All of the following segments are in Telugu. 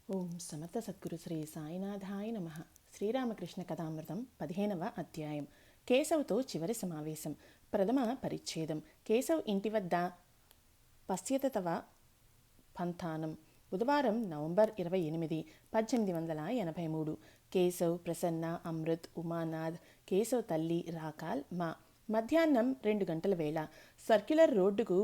ఓం సమర్థ సద్గురు శ్రీ సాయినాథాయ నమ. శ్రీరామకృష్ణ కథామృతం 15వ అధ్యాయం. కేశవ్తో చివరి సమావేశం. ప్రథమ పరిచ్ఛేదం. కేశవ్ ఇంటి వద్ద పశ్యత తవ పంథానం. బుధవారం నవంబర్ 28, 1883. కేశవ్, ప్రసన్న, అమృత్, ఉమానాథ్, కేశవ్ తల్లి రాకాల్, మా. మధ్యాహ్నం 2 గంటల వేళ. సర్క్యులర్ రోడ్డుకు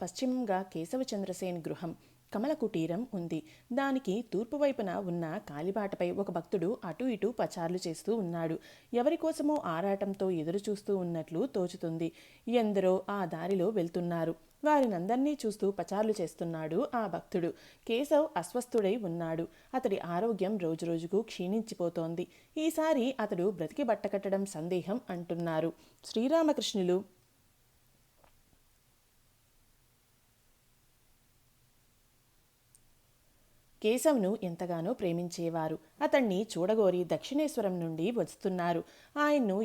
పశ్చిమంగా కేశవచంద్రసేన్ గృహం, కమల కుటీరం ఉంది. దానికి తూర్పు వైపున ఉన్న కాలిబాటపై ఒక భక్తుడు అటు ఇటు పచార్లు చేస్తూ ఉన్నాడు. ఎవరికోసమో ఆరాటంతో ఎదురు చూస్తూ ఉన్నట్లు తోచుతుంది. ఎందరో ఆ దారిలో వెళ్తున్నారు. వారినందర్నీ చూస్తూ పచార్లు చేస్తున్నాడు ఆ భక్తుడు. కేశవ్ అస్వస్థుడై ఉన్నాడు. అతడి ఆరోగ్యం రోజురోజుకు క్షీణించిపోతోంది. ఈసారి అతడు బ్రతికి బట్టకట్టడం సందేహం అంటున్నారు. శ్రీరామకృష్ణులు కేశవ్ను ఎంతగానో ప్రేమించేవారు. అతన్ని చూడగోరి దక్షిణేశ్వరం నుండి వస్తున్నారు. ఆయన్ను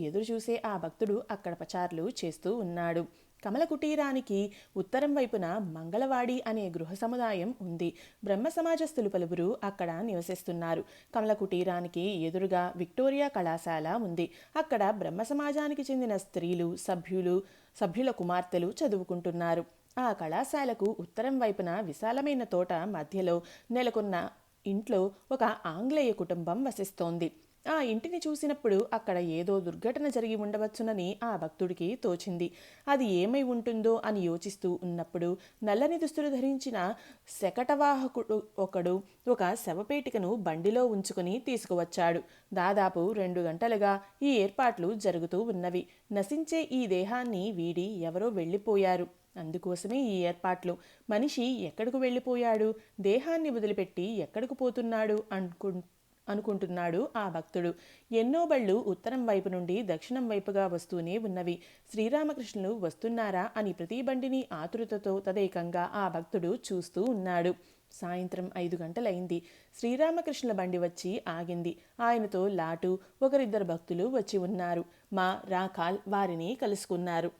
ఎదురుచూసే ఆ భక్తుడు అక్కడ పచార్లు చేస్తూ ఉన్నాడు. కమల కుటీరానికి ఉత్తరం వైపున మంగళవాడి అనే గృహ సముదాయం ఉంది. బ్రహ్మ సమాజస్థులు పలువురు అక్కడ నివసిస్తున్నారు. కమల కుటీరానికి ఎదురుగా విక్టోరియా కళాశాల ఉంది. అక్కడ బ్రహ్మ సమాజానికి చెందిన స్త్రీలు, సభ్యుల కుమార్తెలు చదువుకుంటున్నారు. ఆ కళాశాలకు ఉత్తరం వైపున విశాలమైన తోట మధ్యలో నెలకొన్న ఇంట్లో ఒక ఆంగ్లేయ కుటుంబం వసిస్తోంది. ఆ ఇంటిని చూసినప్పుడు అక్కడ ఏదో దుర్ఘటన జరిగి ఉండవచ్చునని ఆ భక్తుడికి తోచింది. అది ఏమై ఉంటుందో అని యోచిస్తూ ఉన్నప్పుడు నల్లని దుస్తులు ధరించిన శకటవాహకుడు ఒకడు ఒక శవపేటికను బండిలో ఉంచుకుని తీసుకువచ్చాడు. దాదాపు 2 గంటలుగా ఈ ఏర్పాట్లు జరుగుతూ ఉన్నవి. నశించే ఈ దేహాన్ని వీడి ఎవరో వెళ్ళిపోయారు. అందుకోసమే ఈ ఏర్పాట్లు. మనిషి ఎక్కడికి వెళ్ళిపోయాడు, దేహాన్ని వదిలిపెట్టి ఎక్కడికి పోతున్నాడు అనుకుంటున్నాడు ఆ భక్తుడు. ఎన్నో బళ్ళు ఉత్తరం వైపు నుండి దక్షిణం వైపుగా వస్తూనే ఉన్నవి. శ్రీరామకృష్ణులు వస్తున్నారా అని ప్రతి బండిని ఆతురతతో తదేకంగా ఆ భక్తుడు చూస్తూ ఉన్నాడు. సాయంత్రం 5 గంటలైంది. శ్రీరామకృష్ణుల బండి వచ్చి ఆగింది. ఆయనతో లాటు, ఒకరిద్దరు భక్తులు వచ్చి ఉన్నారు. మా రాకాల్ వారిని కలుసుకున్నారు.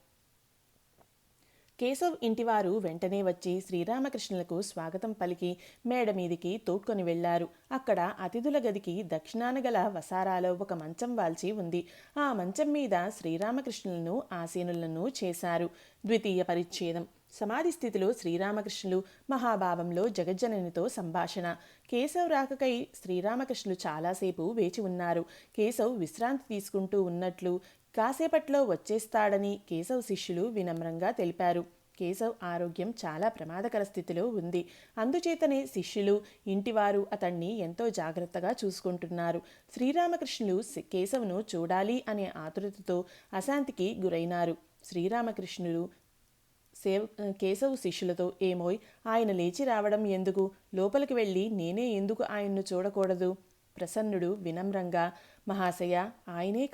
కేశవ్ ఇంటివారు వెంటనే వచ్చి శ్రీరామకృష్ణులకు స్వాగతం పలికి మేడ మీదికి తోడ్కొని వెళ్లారు. అక్కడ అతిథుల గదికి దక్షిణాన గల వసారాలో ఒక మంచం వాల్చి ఉంది. ఆ మంచం మీద శ్రీరామకృష్ణులను ఆసీనులను చేశారు. ద్వితీయ పరిచ్ఛేదం. సమాధి స్థితిలో శ్రీరామకృష్ణులు, మహాభావంలో జగజ్జననితో సంభాషణ. కేశవ్ రాకకై శ్రీరామకృష్ణులు చాలాసేపు వేచి ఉన్నారు. కేశవ్ విశ్రాంతి తీసుకుంటూ ఉన్నట్లు, కాసేపట్లో వచ్చేస్తాడని కేశవ్ శిష్యులు వినమ్రంగా తెలిపారు. కేశవ్ ఆరోగ్యం చాలా ప్రమాదకర స్థితిలో ఉంది. అందుచేతనే శిష్యులు, ఇంటివారు అతన్ని ఎంతో జాగ్రత్తగా చూసుకుంటున్నారు. శ్రీరామకృష్ణులు కేశవ్ను చూడాలి అనే ఆతృతతో అశాంతికి గురైనారు. శ్రీరామకృష్ణులు కేశవ్ శిష్యులతో, ఏమోయ్, ఆయన లేచి రావడం ఎందుకు? లోపలికి వెళ్ళి నేనే ఎందుకు ఆయన్ను చూడకూడదు? ప్రసన్నుడు వినమ్రంగా, మహాశయ, ఆయనే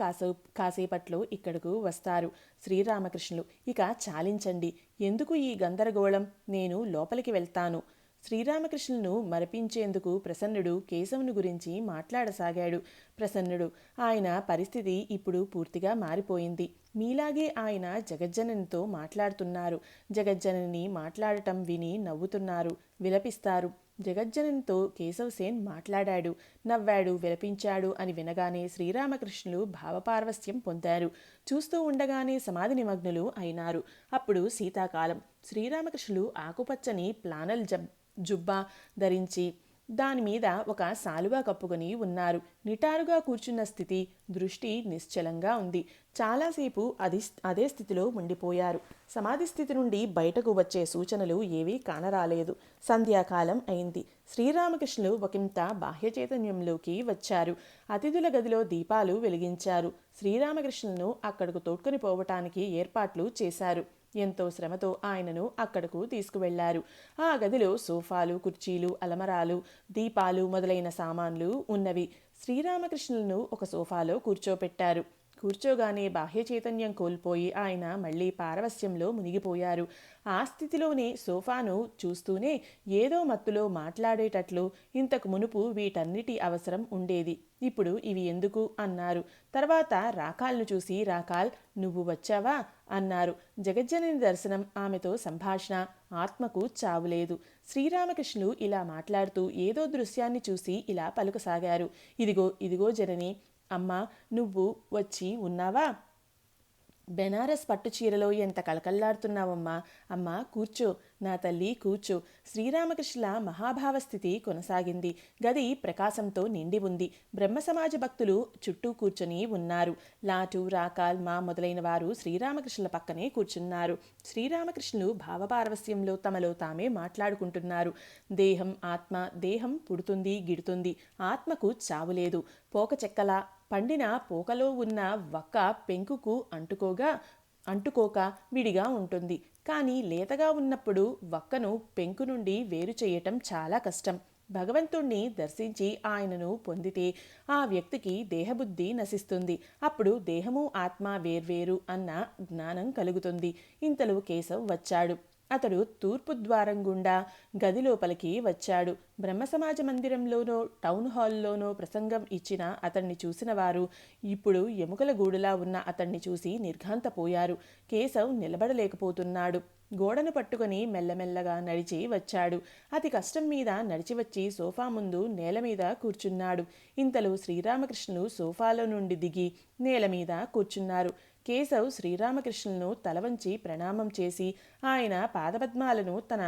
కాసేపట్లో ఇక్కడకు వస్తారు. శ్రీరామకృష్ణులు, ఇక చాలించండి. ఎందుకు ఈ గందరగోళం? నేను లోపలికి వెళ్తాను. శ్రీరామకృష్ణులను మరపించేందుకు ప్రసన్నుడు కేశవుని గురించి మాట్లాడసాగాడు. ప్రసన్నుడు, ఆయన పరిస్థితి ఇప్పుడు పూర్తిగా మారిపోయింది. మీలాగే ఆయన జగజ్జననితో మాట్లాడుతున్నారు. జగజ్జనని మాట్లాడటం విని నవ్వుతున్నారు, విలపిస్తారు. జగజ్జననితో కేశవ్ సేన్ మాట్లాడాడు, నవ్వాడు, విలపించాడు అని వినగానే శ్రీరామకృష్ణులు భావపార్వస్యం పొందారు. చూస్తూ ఉండగానే సమాధి నిమగ్నులు అయినారు. అప్పుడు శీతాకాలం. శ్రీరామకృష్ణులు ఆకుపచ్చని ప్లానల్ జుబ్బా ధరించి దానిమీద ఒక సాలువా కప్పుకొని ఉన్నారు. నిటారుగా కూర్చున్న స్థితి, దృష్టి నిశ్చలంగా ఉంది. చాలాసేపు అదే స్థితిలో ఉండిపోయారు. సమాధి స్థితి నుండి బయటకు వచ్చే సూచనలు ఏవీ కానరాలేదు. సంధ్యాకాలం అయింది. శ్రీరామకృష్ణులు ఒకంత బాహ్య చైతన్యంలోకి వచ్చారు. అతిథుల గదిలో దీపాలు వెలిగించారు. శ్రీరామకృష్ణులను అక్కడకు తోడ్కొని పోవటానికి ఏర్పాట్లు చేశారు. ఎంతో శ్రమతో ఆయనను అక్కడకు తీసుకువెళ్లారు. ఆ గదిలో సోఫాలు, కుర్చీలు, అలమరాలు, దీపాలు మొదలైన సామాన్లు ఉన్నవి. శ్రీరామకృష్ణులను ఒక సోఫాలో కూర్చోపెట్టారు. కూర్చోగానే బాహ్య చైతన్యం కోల్పోయి ఆయన మళ్లీ పారవస్యంలో మునిగిపోయారు. ఆ స్థితిలోనే సోఫాను చూస్తూనే ఏదో మత్తులో మాట్లాడేటట్లు, ఇంతకు మునుపు వీటన్నిటి అవసరం ఉండేది, ఇప్పుడు ఇవి ఎందుకు అన్నారు. తర్వాత రాకాల్ను చూసి, రాకాల్, నువ్వు వచ్చావా అన్నారు. జగజ్జనని దర్శనం, ఆమెతో సంభాషణ, ఆత్మకు చావులేదు. శ్రీరామకృష్ణులు ఇలా మాట్లాడుతూ ఏదో దృశ్యాన్ని చూసి ఇలా పలుకసాగారు. ఇదిగో ఇదిగో జనని, అమ్మా నువ్వు వచ్చి ఉన్నావా? బెనారస్ పట్టు చీరలో ఎంత కళకళ్లాడుతున్నావమ్మా. అమ్మా కూర్చో, నా తల్లి కూర్చో. శ్రీరామకృష్ణుల మహాభావస్థితి కొనసాగింది. గది ప్రకాశంతో నిండి ఉంది. బ్రహ్మ సమాజ భక్తులు చుట్టూ కూర్చొని ఉన్నారు. లాటు, రాకాల్, మా మొదలైన వారు శ్రీరామకృష్ణుల పక్కనే కూర్చున్నారు. శ్రీరామకృష్ణులు భావపారవస్యంలో తమలో తామే మాట్లాడుకుంటున్నారు. దేహం ఆత్మ, దేహం పుడుతుంది గిడుతుంది, ఆత్మకు చావులేదు. పోక చెక్కలా పండిన పోకలో ఉన్న వక్క పెంకుకు అంటుకోక విడిగా ఉంటుంది. కానీ లేతగా ఉన్నప్పుడు వక్కను పెంకు నుండి వేరు చేయటం చాలా కష్టం. భగవంతుణ్ణి దర్శించి ఆయనను పొందితే ఆ వ్యక్తికి దేహబుద్ధి నశిస్తుంది. అప్పుడు దేహము ఆత్మ వేర్వేరు అన్న జ్ఞానం కలుగుతుంది. ఇంతలో కేశవ్ వచ్చాడు. అతడు తూర్పు ద్వారం గుండా గది లోపలికి వచ్చాడు. బ్రహ్మసమాజ మందిరంలోనో టౌన్ హాల్లోనో ప్రసంగం ఇచ్చిన అతన్ని చూసిన వారు ఇప్పుడు ఎముకల గూడులా ఉన్న అతన్ని చూసి నిర్ఘాంతపోయారు. కేశవ్ నిలబడలేకపోతున్నాడు. గోడను పట్టుకుని మెల్లమెల్లగా నడిచి వచ్చాడు. అతి కష్టం మీద నడిచి వచ్చి సోఫా ముందు నేల మీద కూర్చున్నాడు. ఇంతలో శ్రీరామకృష్ణులు సోఫాలో నుండి దిగి నేల మీద కూర్చున్నారు. కేశవ్ శ్రీరామకృష్ణులను తలవంచి ప్రణామం చేసి ఆయన పాదపద్మాలను తన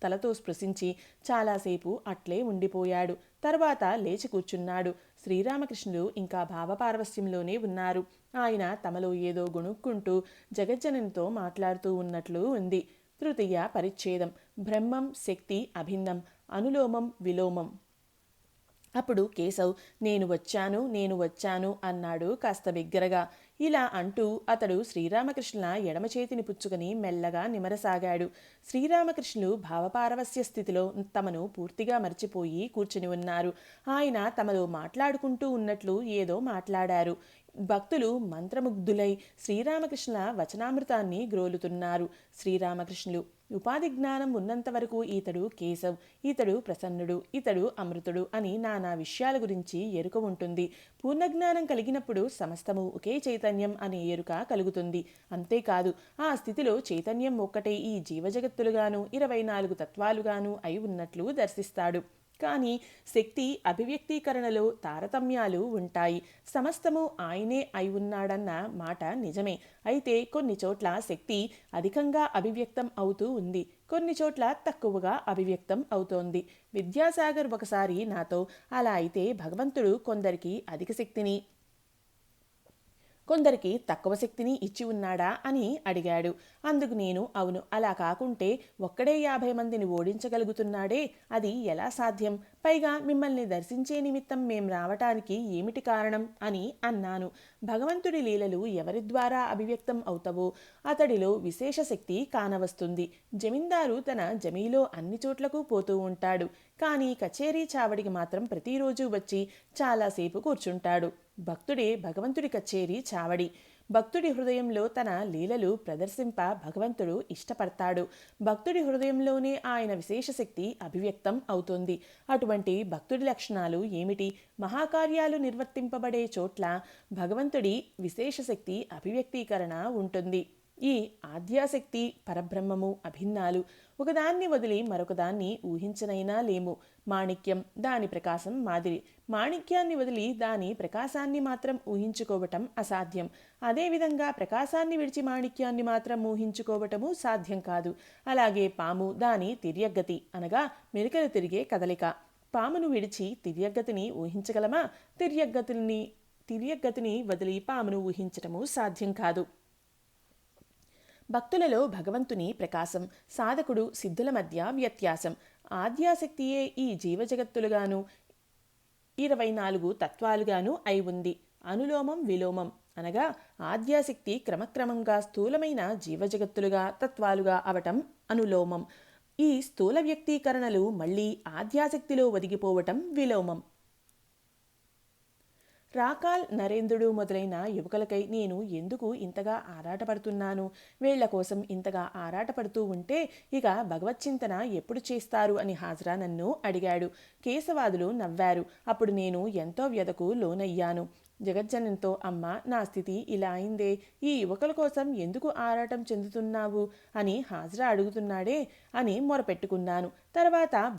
తలతో స్పృశించి చాలాసేపు అట్లే ఉండిపోయాడు. తర్వాత లేచి కూర్చున్నాడు. శ్రీరామకృష్ణులు ఇంకా భావపారవస్యంలోనే ఉన్నారు. ఆయన తమలో ఏదో గొణుక్కుంటూ జగజ్జననితో మాట్లాడుతూ ఉన్నట్లు ఉంది. తృతీయ పరిచ్ఛేదం. బ్రహ్మం శక్తి అభిన్నం, అనులోమం విలోమం. అప్పుడు కేశవ్ నేను వచ్చాను అన్నాడు కాస్త బిగ్గరగా. ఇలా అంటూ అతడు శ్రీరామకృష్ణుల ఎడమ చేతిని పుచ్చుకొని మెల్లగా నిమరసాగాడు. శ్రీరామకృష్ణులు భావపారవస్య స్థితిలో తమను పూర్తిగా మర్చిపోయి కూర్చుని ఉన్నారు. ఆయన తమలో మాట్లాడుకుంటూ ఉన్నట్లు ఏదో మాట్లాడారు. భక్తులు మంత్రముగ్ధులై శ్రీరామకృష్ణుల వచనామృతాన్ని గ్రోలుతున్నారు. శ్రీరామకృష్ణులు ఉపాధి జ్ఞానం ఉన్నంత వరకు ఈతడు కేశవ్, ఈతడు ప్రసన్నుడు, ఈతడు అమృతుడు అని నానా విషయాల గురించి ఎరుక ఉంటుంది. పూర్ణజ్ఞానం కలిగినప్పుడు సమస్తము ఒకే చైతన్యం అనే ఎరుక కలుగుతుంది. అంతేకాదు ఆ స్థితిలో చైతన్యం ఒక్కటే ఈ జీవజగత్తులుగాను 24 తత్వాలుగాను అయి ఉన్నట్లు దర్శిస్తాడు. కానీ శక్తి అభివ్యక్తీకరణలో తారతమ్యాలు ఉంటాయి. సమస్తము ఆయనే అయి ఉన్నాడన్న మాట నిజమే. అయితే కొన్ని చోట్ల శక్తి అధికంగా అభివ్యక్తం అవుతూ ఉంది, కొన్ని చోట్ల తక్కువగా అభివ్యక్తం అవుతోంది. విద్యాసాగర్ ఒకసారి నాతో అలా అయితే భగవంతుడు కొందరికి అధిక శక్తిని, కొందరికి తక్కువ శక్తిని ఇచ్చి ఉన్నాడా అని అడిగాడు. అందుకు నేను అవును, అలా కాకుంటే ఒక్కడే 50 మందిని ఓడించగలుగుతున్నాడే, అది ఎలా సాధ్యం? పైగా మిమ్మల్ని దర్శించే నిమిత్తం మేం రావటానికి ఏమిటి కారణం అని అన్నాను. భగవంతుడి లీలలు ఎవరి ద్వారా అభివ్యక్తం అవుతావో అతడిలో విశేష శక్తి కానవస్తుంది. జమీందారు తన జమీలో అన్ని చోట్లకు పోతూ ఉంటాడు. కానీ కచేరీ చావడికి మాత్రం ప్రతిరోజు వచ్చి చాలాసేపు కూర్చుంటాడు. భక్తుడే భగవంతుడి కచేరీ చావడి. భక్తుడి హృదయంలో తన లీలలు ప్రదర్శింప భగవంతుడు ఇష్టపడతాడు. భక్తుడి హృదయంలోనే ఆయన విశేష శక్తి అభివ్యక్తం అవుతుంది. అటువంటి భక్తుడి లక్షణాలు ఏమిటి? మహాకార్యాలు నిర్వర్తింపబడే చోట్ల భగవంతుడి విశేష శక్తి అభివ్యక్తీకరణ ఉంటుంది. ఈ ఆద్యాశక్తి పరబ్రహ్మము అభిన్నాలు. ఒకదాన్ని వదిలి మరొకదాన్ని ఊహించనైనా లేము. మాణిక్యం దాని ప్రకాశం మాదిరి. మాణిక్యాన్ని వదిలి దాని ప్రకాశాన్ని మాత్రం ఊహించుకోవటం అసాధ్యం. అదేవిధంగా ప్రకాశాన్ని విడిచి మాణిక్యాన్ని మాత్రం ఊహించుకోవటము సాధ్యం కాదు. అలాగే పాము దాని తిర్యగ్గతి అనగా మెలికలు తిరిగే కదలిక. పామును విడిచి తిర్యగ్గతిని ఊహించగలమా? తిర్యగ్గతిని వదిలి పామును ఊహించటము సాధ్యం కాదు. భక్తులలో భగవంతుని ప్రకాశం, సాధకుడు సిద్ధుల మధ్య వ్యత్యాసం. ఆద్యాశక్తియే ఈ జీవజగత్తులుగాను 24 తత్వాలుగాను అయి ఉంది. అనులోమం విలోమం అనగా ఆద్యాశక్తి క్రమక్రమంగా స్థూలమైన జీవజగత్తులుగా తత్వాలుగా అవటం అనులోమం. ఈ స్థూల వ్యక్తీకరణలు మళ్ళీ ఆద్యాశక్తిలో ఒదిగిపోవటం విలోమం. రాకాల్, నరేంద్రుడు మొదలైన యువకులకై నేను ఎందుకు ఇంతగా ఆరాటపడుతున్నాను? వీళ్ల కోసం ఇంతగా ఆరాటపడుతూ ఉంటే ఇక భగవచ్చింతన ఎప్పుడు చేస్తారు అని హాజరా నన్ను అడిగాడు. కేశవాదులు నవ్వారు. అప్పుడు నేను ఎంతో వ్యధకు లోనయ్యాను. జగజ్జనంతో, అమ్మ, నా స్థితి ఇలా అయిందే, ఈ యువకుల కోసం ఎందుకు ఆరాటం చెందుతున్నావు అని హాజరా అడుగుతున్నాడే అని మొరపెట్టుకున్నాను. తర్వాత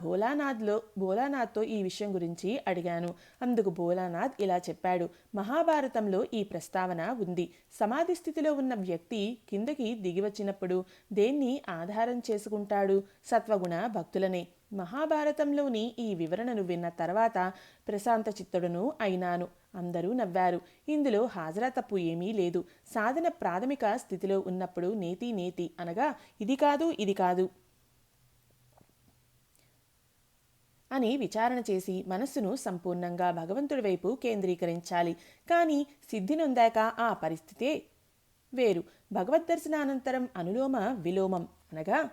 భోలానాథ్తో ఈ విషయం గురించి అడిగాను. అందుకు భోలానాథ్ ఇలా చెప్పాడు. మహాభారతంలో ఈ ప్రస్తావన ఉంది. సమాధి స్థితిలో ఉన్న వ్యక్తి కిందకి దిగివచ్చినప్పుడు దేన్ని ఆధారం చేసుకుంటాడు? సత్వగుణ భక్తులనే. మహాభారతంలోని ఈ వివరణను విన్న తర్వాత ప్రశాంత చిత్తుడును అయినాను. అందరూ నవ్వారు. ఇందులో హాజరా తప్పు ఏమీ లేదు. సాధన ప్రాథమిక స్థితిలో ఉన్నప్పుడు నేతి అనగా ఇది కాదు అని విచారణ చేసి మనస్సును సంపూర్ణంగా భగవంతుడి వైపు కేంద్రీకరించాలి. కానీ సిద్ధి నొందాక ఆ పరిస్థితే వేరు. భగవద్దర్శనానంతరం అనులోమ విలోమం అనగా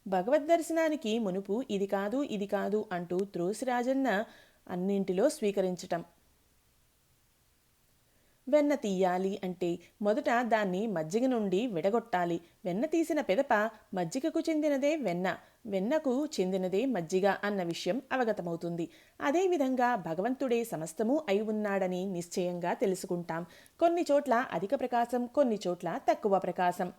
భగవద్దర్శనానికి మునుపు ఇది కాదు అంటూ త్రోసిరాజన్న అన్నింటిలో స్వీకరించటం. వెన్న తీయాలి అంటే మొదట దాన్ని మజ్జిగ నుండి విడగొట్టాలి. వెన్న తీసిన పెదప మజ్జిగకు చెందినదే వెన్న, వెన్నకు చెందినదే మజ్జిగ అన్న విషయం అవగతమవుతుంది. అదేవిధంగా భగవంతుడే సమస్తము అయి ఉన్నాడని నిశ్చయంగా తెలుసుకుంటాం. కొన్ని చోట్ల అధిక ప్రకాశం, కొన్ని చోట్ల తక్కువ ప్రకాశం.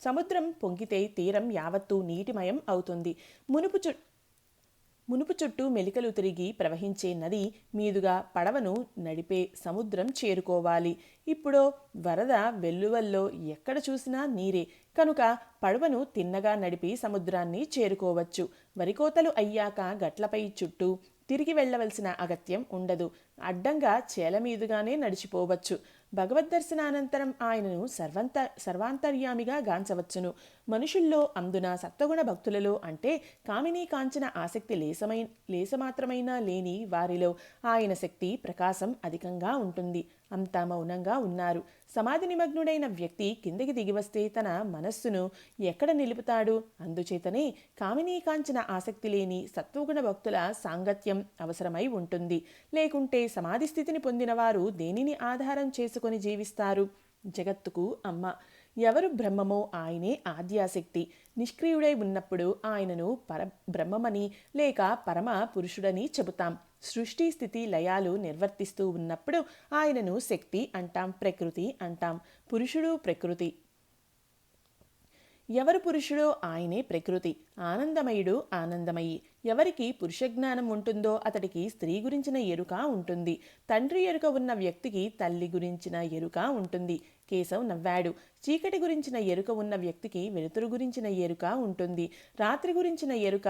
సముద్రం పొంగితే తీరం యావత్తూ నీటిమయం అవుతుంది. మునుపు చుట్టూ మెలికలు తిరిగి ప్రవహించే నది మీదుగా పడవను నడిపే సముద్రం చేరుకోవాలి. ఇప్పుడో వరద వెల్లువల్లో ఎక్కడ చూసినా నీరే కనుక పడవను తిన్నగా నడిపి సముద్రాన్ని చేరుకోవచ్చు. వరికోతలు అయ్యాక గట్లపై చుట్టూ తిరిగి వెళ్లవలసిన అగత్యం ఉండదు. అడ్డంగా చేల మీదుగానే నడిచిపోవచ్చు. భగవద్దర్శనానంతరం ఆయనను సర్వాంతర్యామిగా గాంచవచ్చును. మనుషుల్లో అందున సత్వగుణ భక్తులలో అంటే కామినీ కాంచన ఆసక్తి లేసమాత్రమైనా లేని వారిలో ఆయన శక్తి ప్రకాశం అధికంగా ఉంటుంది. అంతా మౌనంగా ఉన్నారు. సమాధి నిమగ్నుడైన వ్యక్తి కిందకి దిగివస్తే తన మనస్సును ఎక్కడ నిలుపుతాడు? అందుచేతనే కామినీ కాంచన ఆసక్తి లేని సత్వగుణ భక్తుల సాంగత్యం అవసరమై ఉంటుంది. లేకుంటే సమాధి స్థితిని పొందిన వారు దేనిని ఆధారం చేసుకొని జీవిస్తారు? జగత్తుకు అమ్మ. ఎవరు బ్రహ్మమో ఆయనే ఆద్యాశక్తి. నిష్క్రియుడై ఉన్నప్పుడు ఆయనను పరబ్రహ్మమని లేక పరమ పురుషుడని చెబుతాం. సృష్టి స్థితి లయాలు నిర్వర్తిస్తూ ఉన్నప్పుడు ఆయనను శక్తి అంటాం, ప్రకృతి అంటాం. పురుషుడు ప్రకృతి. ఎవరు పురుషుడో ఆయనే ప్రకృతి. ఆనందమయుడు ఆనందమయి. ఎవరికి పురుషజ్ఞానం ఉంటుందో అతడికి స్త్రీ గురించిన ఎరుక ఉంటుంది. తండ్రి ఎరుక ఉన్న వ్యక్తికి తల్లి గురించిన ఎరుక ఉంటుంది. కేశవ్ నవ్వాడు. చీకటి గురించిన ఎరుక ఉన్న వ్యక్తికి వెలుతురు గురించిన ఎరుక ఉంటుంది. రాత్రి గురించిన ఎరుక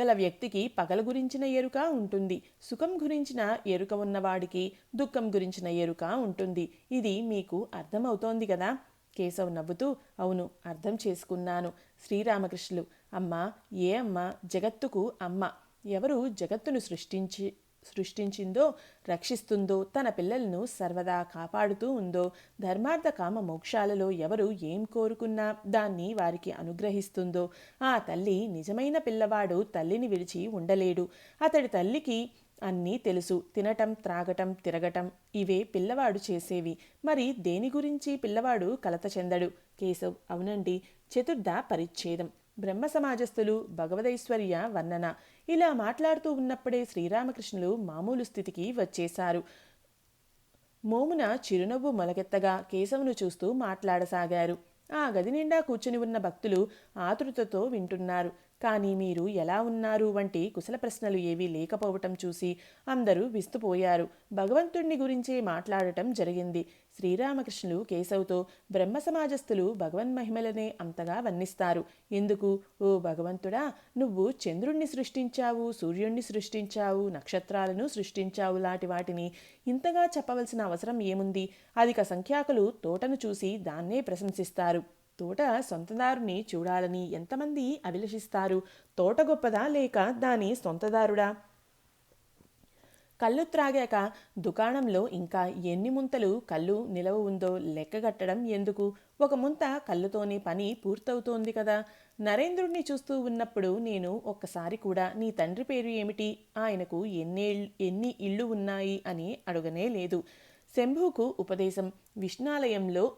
గల వ్యక్తికి పగల గురించిన ఎరుక ఉంటుంది. సుఖం గురించిన ఎరుక ఉన్నవాడికి దుఃఖం గురించిన ఎరుక ఉంటుంది. ఇది మీకు అర్థమవుతోంది కదా? కేశవ్ నవ్వుతూ, అవును, అర్థం చేసుకున్నాను. శ్రీరామకృష్ణులు. అమ్మ, ఏ అమ్మ? జగత్తుకు అమ్మ. ఎవరు జగత్తును సృష్టించిందో, రక్షిస్తుందో, తన పిల్లలను సర్వదా కాపాడుతూ ఉందో, ధర్మార్థ కామ మోక్షాలలో ఎవరు ఏం కోరుకున్నా దాన్ని వారికి అనుగ్రహిస్తుందో ఆ తల్లి నిజమైన పిల్లవాడు తల్లిని విడిచి ఉండలేడు. అతడి తల్లికి అన్నీ తెలుసు. తినటం, త్రాగటం, తిరగటం ఇవే పిల్లవాడు చేసేవి. మరి దేని గురించి పిల్లవాడు కలత చెందడు? కేశవ్. అవునండి. చతుర్థ పరిచ్ఛేదం. బ్రహ్మ సమాజస్థులు భగవదైశ్వర్య వర్ణన. ఇలా మాట్లాడుతూ ఉన్నప్పుడే శ్రీరామకృష్ణులు మామూలు స్థితికి వచ్చేశారు. మోమున చిరునవ్వు మొలకెత్తగా కేశవును చూస్తూ మాట్లాడసాగారు. ఆ గది నిండా కూర్చుని ఉన్న భక్తులు ఆతృతతో వింటున్నారు. కానీ మీరు ఎలా ఉన్నారు వంటి కుశల ప్రశ్నలు ఏవీ లేకపోవటం చూసి అందరూ విస్తుపోయారు. భగవంతుణ్ణి గురించే మాట్లాడటం జరిగింది. శ్రీరామకృష్ణులు కేశవుతో, బ్రహ్మ సమాజస్థులు భగవన్మహిమలనే అంతగా వర్ణిస్తారు. ఎందుకు? ఓ భగవంతుడా, నువ్వు చంద్రుణ్ణి సృష్టించావు, సూర్యుణ్ణి సృష్టించావు, నక్షత్రాలను సృష్టించావు లాంటి వాటిని ఇంతగా చెప్పవలసిన అవసరం ఏముంది? అధిక సంఖ్యాకులు తోటను చూసి దాన్నే ప్రశంసిస్తారు. తోట సొంతదారుని చూడాలని ఎంతమంది అభిలషిస్తారు? తోట గొప్పదా లేక దాని సొంతదారుడా? కళ్ళు త్రాగాక దుకాణంలో ఇంకా ఎన్ని ముంతలు కళ్ళు నిలవ ఉందో లెక్కగట్టడం ఎందుకు? ఒక ముంత కళ్ళుతోనే పని పూర్తవుతోంది కదా. నరేంద్రుణ్ణి చూస్తూ ఉన్నప్పుడు నేను ఒక్కసారి కూడా నీ తండ్రి పేరు ఏమిటి, ఆయనకు ఎన్ని ఇళ్ళు ఉన్నాయి అని అడగనే లేదు. శంభుకు ఉపదేశం. విష్ణాలయంలో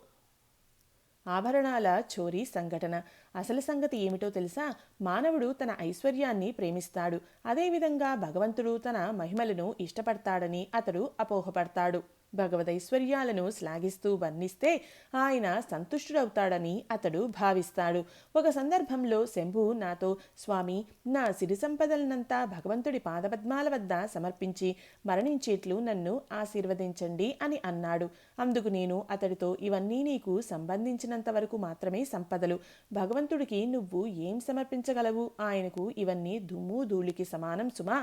ఆభరణాల చోరీ సంఘటన. అసలు సంగతి ఏమిటో తెలుసా? మానవుడు తన ఐశ్వర్యాన్ని ప్రేమిస్తాడు. అదేవిధంగా భగవంతుడు తన మహిమలను ఇష్టపడతాడని అతడు అపోహపడతాడు. భగవదైశ్వర్యాలను శ్లాఘిస్తూ వర్ణిస్తే ఆయన సంతుష్టుడవుతాడని అతడు భావిస్తాడు. ఒక సందర్భంలో శంభు నాతో, స్వామి, నా సిరి సంపదలనంతా భగవంతుడి పాదపద్మాల వద్ద సమర్పించి మరణించేట్లు నన్ను ఆశీర్వదించండి అని అన్నాడు. అందుకు నేను అతడితో, ఇవన్నీ నీకు సంబంధించినంత వరకు మాత్రమే సంపదలు. భగవంతుడికి నువ్వు ఏం సమర్పించగలవు? ఆయనకు ఇవన్నీ దుమ్ము ధూళికి సమానం సుమా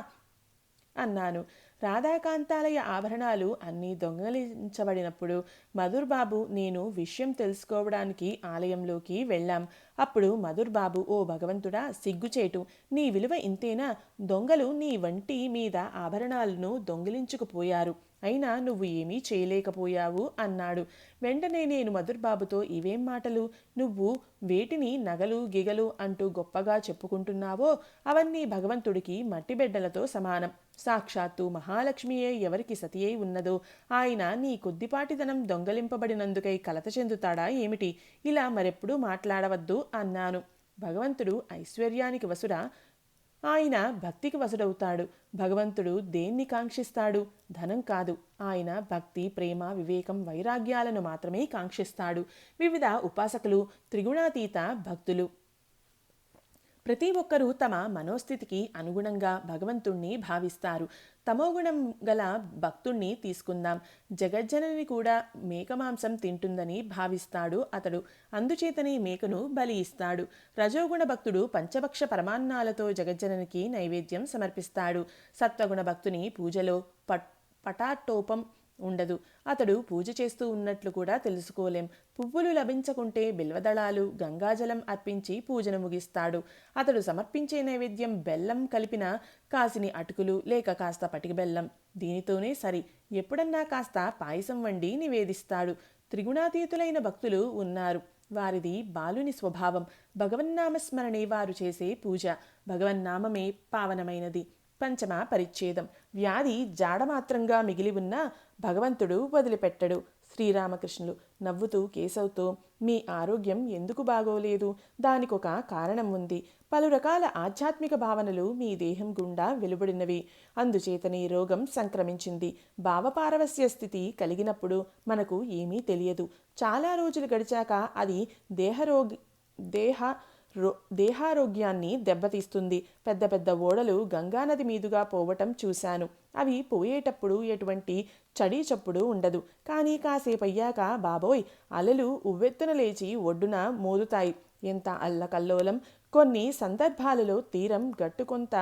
అన్నాను. రాధాకాంతాలయ ఆభరణాలు అన్నీ దొంగలించబడినప్పుడు మధుర్ బాబు, నేను విషయం తెలుసుకోవడానికి ఆలయంలోకి వెళ్ళాం. అప్పుడు మధుర్ బాబు, ఓ భగవంతుడా, సిగ్గుచేటు, నీ విలువ ఇంతేనా? దొంగలు నీ వంటి మీద ఆభరణాలను దొంగిలించుకుపోయారు, అయినా నువ్వు ఏమీ చేయలేకపోయావు అన్నాడు. వెంటనే నేను మధుర్ బాబుతో, ఇవేం మాటలు? నువ్వు వేటిని నగలు గిగలు అంటూ గొప్పగా చెప్పుకుంటున్నావో అవన్నీ భగవంతుడికి మట్టిబెడ్డలతో సమానం. సాక్షాత్తు మహాలక్ష్మియే ఎవరికి సతి అయి ఉన్నదో ఆయన నీ కొద్దిపాటిదనం దొంగలింపబడినందుకై కలత చెందుతాడా ఏమిటి? ఇలా మరెప్పుడూ మాట్లాడవద్దు అన్నాను. భగవంతుడు ఐశ్వర్యానికి వసుడా? ఆయన భక్తికి వసుడవుతాడు. భగవంతుడు దేన్ని కాంక్షిస్తాడు? ధనం కాదు. ఆయన భక్తి, ప్రేమ, వివేకం, వైరాగ్యాలను మాత్రమే కాంక్షిస్తాడు. వివిధ ఉపాసకులు, త్రిగుణాతీత భక్తులు ప్రతి ఒక్కరూ తమ మనోస్థితికి అనుగుణంగా భగవంతుణ్ణి భావిస్తారు. తమోగుణం గల భక్తుణ్ణి తీసుకుందాం. జగజ్జనని కూడా మేక మాంసం తింటుందని భావిస్తాడు అతడు. అందుచేతనే మేకను బలి ఇస్తాడు. రజోగుణ భక్తుడు పంచభక్ష పరమాన్నాలతో జగజ్జననికి నైవేద్యం సమర్పిస్తాడు. సత్వగుణ భక్తుని పూజలో పటాటోపం ఉండదు. అతడు పూజ చేస్తూ ఉన్నట్లు కూడా తెలుసుకోలేం. పువ్వులు లభించకుంటే బిల్వదళాలు, గంగాజలం అర్పించి పూజను ముగిస్తాడు. అతడు సమర్పించే నైవేద్యం బెల్లం కలిపిన కాసిని అటుకులు లేక కాస్త పటికి బెల్లం. దీనితోనే సరి. ఎప్పుడన్నా కాస్త పాయసం వండి నివేదిస్తాడు. త్రిగుణాతీతులైన భక్తులు ఉన్నారు. వారిది బాలుని స్వభావం. భగవన్నామస్మరణే వారు చేసే పూజ. భగవన్నామమే పావనమైనది. పంచమ పరిచ్ఛేదం. వ్యాధి జాడమాత్రంగా మిగిలి ఉన్న భగవంతుడు వదిలిపెట్టడు. శ్రీరామకృష్ణులు నవ్వుతూ కేశవ్తో, మీ ఆరోగ్యం ఎందుకు బాగోలేదు? దానికొక కారణం ఉంది. పలు రకాల ఆధ్యాత్మిక భావనలు మీ దేహం గుండా వెలువడినవి. అందుచేతనే రోగం సంక్రమించింది. భావపారవస్య స్థితి కలిగినప్పుడు మనకు ఏమీ తెలియదు. చాలా రోజులు గడిచాక అది దేహారోగ్యాన్ని దెబ్బతీస్తుంది. పెద్ద పెద్ద ఓడలు గంగానది మీదుగా పోవటం చూశాను. అవి పోయేటప్పుడు ఎటువంటి చడీ చప్పుడు ఉండదు. కానీ కాసేపయ్యాక బాబోయ్, అలలు ఉవ్వెత్తున లేచి ఒడ్డున మోదుతాయి. ఎంత అల్లకల్లోలం! కొన్ని సందర్భాలలో తీరం గట్టుకొంత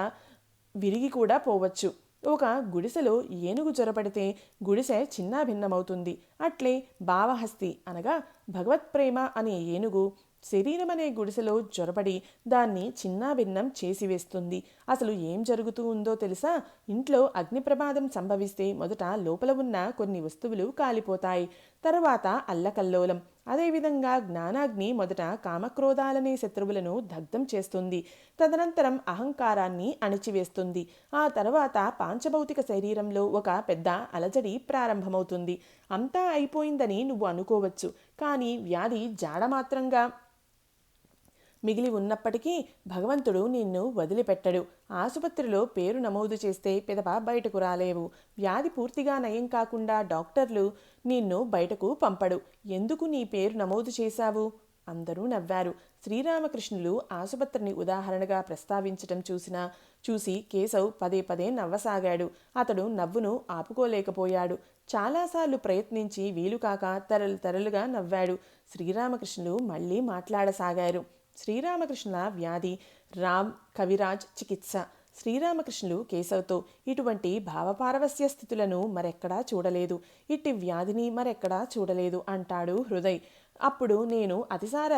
విరిగి కూడా పోవచ్చు. ఒక గుడిసెలో ఏనుగు జొరపడితే గుడిసె చిన్నాభిన్నమవుతుంది. అట్లే భావహస్తి అనగా భగవత్ప్రేమ అనే ఏనుగు శరీరం అనే గుడిసెలో జొరబడి దాన్ని చిన్నాభిన్నం చేసివేస్తుంది. అసలు ఏం జరుగుతూ ఉందో తెలుసా? ఇంట్లో అగ్ని ప్రమాదం సంభవిస్తే మొదట లోపల ఉన్న కొన్ని వస్తువులు కాలిపోతాయి. తర్వాత అల్లకల్లోలం. అదేవిధంగా జ్ఞానాగ్ని మొదట కామక్రోధాలనే శత్రువులను దగ్ధం చేస్తుంది. తదనంతరం అహంకారాన్ని అణిచివేస్తుంది. ఆ తర్వాత పాంచభౌతిక శరీరంలో ఒక పెద్ద అలజడి ప్రారంభమవుతుంది. అంతా అయిపోయిందని నువ్వు అనుకోవచ్చు. కానీ వ్యాధి జాడమాత్రంగా మిగిలి ఉన్నప్పటికీ భగవంతుడు నిన్ను వదిలిపెట్టడు. ఆసుపత్రిలో పేరు నమోదు చేస్తే పిదప బయటకు రాలేవు. వ్యాధి పూర్తిగా నయం కాకుండా డాక్టర్లు నిన్ను బయటకు పంపడు. ఎందుకు నీ పేరు నమోదు చేశావు? అందరూ నవ్వారు. శ్రీరామకృష్ణులు ఆసుపత్రిని ఉదాహరణగా ప్రస్తావించటం చూసి కేశవ్ పదే పదే నవ్వసాగాడు. అతడు నవ్వును ఆపుకోలేకపోయాడు. చాలాసార్లు ప్రయత్నించి వీలుకాక తరలుగా నవ్వాడు. శ్రీరామకృష్ణులు మళ్ళీ మాట్లాడసాగారు. శ్రీరామకృష్ణుల వ్యాధి రామ్ కవిరాజ్ చికిత్స. శ్రీరామకృష్ణులు కేశవ్తో, ఇటువంటి భావపారవస్య స్థితులను మరెక్కడా చూడలేదు. ఇట్టి వ్యాధిని మరెక్కడా చూడలేదు అంటాడు హృదయ్. అప్పుడు నేను అతిసార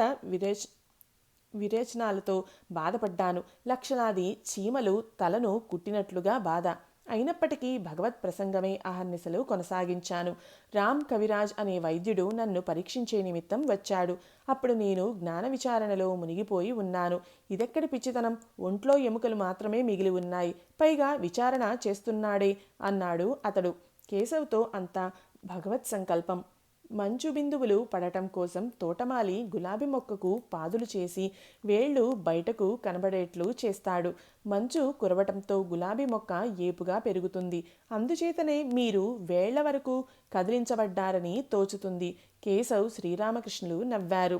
విరేచనాలతో బాధపడ్డాను. లక్షలాది చీమలు తలను కుట్టినట్లుగా బాధ. అయినప్పటికీ భగవత్ ప్రసంగమే అహర్నిశలు కొనసాగించాను. రామ్ కవిరాజ్ అనే వైద్యుడు నన్ను పరీక్షించే నిమిత్తం వచ్చాడు. అప్పుడు నేను జ్ఞాన విచారణలో మునిగిపోయి ఉన్నాను. ఇదెక్కడి పిచ్చితనం! ఒంట్లో ఎముకలు మాత్రమే మిగిలి ఉన్నాయి. పైగా విచారణ చేస్తున్నాడే అన్నాడు అతడు. కేశవ్తో, అంతా భగవత్ సంకల్పం. మంచు బిందువులు పడటం కోసం తోటమాలి గులాబీ మొక్కకు పాదులు చేసి వేళ్ళు బయటకు కనబడేట్లు చేస్తాడు. మంచు కురవటంతో గులాబీ మొక్క ఏపుగా పెరుగుతుంది. అందుచేతనే మీరు వేళ్ల వరకు కదిలించబడ్డారని తోచుతుంది. కేశవ్ శ్రీరామకృష్ణులు నవ్వారు.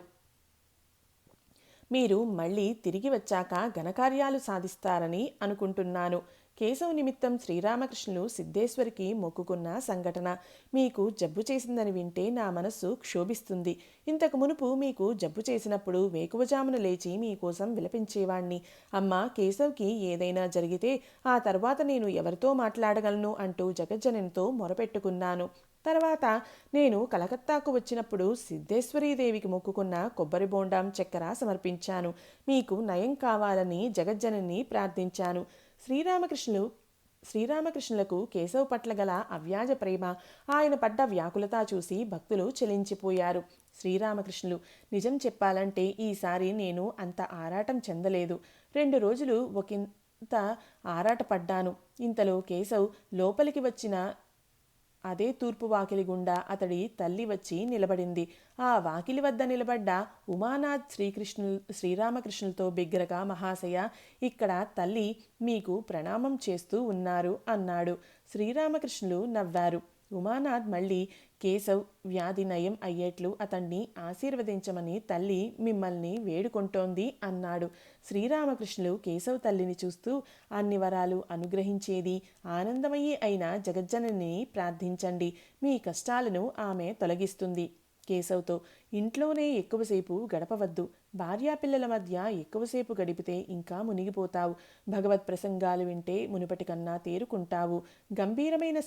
మీరు మళ్ళీ తిరిగి వచ్చాక ఘనకార్యాలు సాధిస్తారని అనుకుంటున్నాను. కేశవ్ నిమిత్తం శ్రీరామకృష్ణులు సిద్ధేశ్వరికి మొక్కుకున్న సంఘటన. మీకు జబ్బు చేసిందని వింటే నా మనస్సు క్షోభిస్తుంది. ఇంతకు మునుపు మీకు జబ్బు చేసినప్పుడు వేకువజామున లేచి మీకోసం విలపించేవాణ్ణి. అమ్మా, కేశవ్కి ఏదైనా జరిగితే ఆ తర్వాత నేను ఎవరితో మాట్లాడగలను అంటూ జగజ్జననితో మొరపెట్టుకున్నాను. తర్వాత నేను కలకత్తాకు వచ్చినప్పుడు సిద్ధేశ్వరీదేవికి మొక్కుకున్న కొబ్బరి బోండాం చక్కెర సమర్పించాను. మీకు నయం కావాలని జగజ్జనని ప్రార్థించాను. శ్రీరామకృష్ణులకు కేశవ్ పట్ల గల అవ్యాజ ప్రేమ, ఆయన పడ్డ వ్యాకులత చూసి భక్తులు చెలించిపోయారు. శ్రీరామకృష్ణులు: నిజం చెప్పాలంటే ఈసారి నేను అంత ఆరాటం చెందలేదు. 2 రోజులు ఒకంత ఆరాటపడ్డాను. ఇంతలో కేశవ్ లోపలికి వచ్చిన అదే తూర్పు వాకిలి గుండా అతడి తల్లి వచ్చి నిలబడింది. ఆ వాకిలి వద్ద నిలబడ్డ ఉమానాథ్ శ్రీరామకృష్ణులతో బిగ్గరగా, మహాశయ, ఇక్కడ తల్లి మీకు ప్రణామం చేస్తూ ఉన్నారు అన్నాడు. శ్రీరామకృష్ణులు నవ్వారు. ఉమానాథ్ మళ్ళీ, కేశవ్ వ్యాధి నయం అయ్యేట్లు అతన్ని ఆశీర్వదించమని తల్లి మిమ్మల్ని వేడుకుంటోంది అన్నాడు. శ్రీరామకృష్ణులు కేశవ్ తల్లిని చూస్తూ, అన్ని వరాలు అనుగ్రహించేది ఆనందమయీ అయిన జగజ్జనని ప్రార్థించండి. మీ కష్టాలను ఆమె తొలగిస్తుంది. కేశవ్తో, ఇంట్లోనే ఎక్కువసేపు గడపవద్దు. భార్యాపిల్లల మధ్య ఎక్కువసేపు గడిపితే ఇంకా మునిగిపోతావు. భగవత్ ప్రసంగాలు వింటే మునుపటి కన్నా తేరుకుంటావు. గంభీరమైన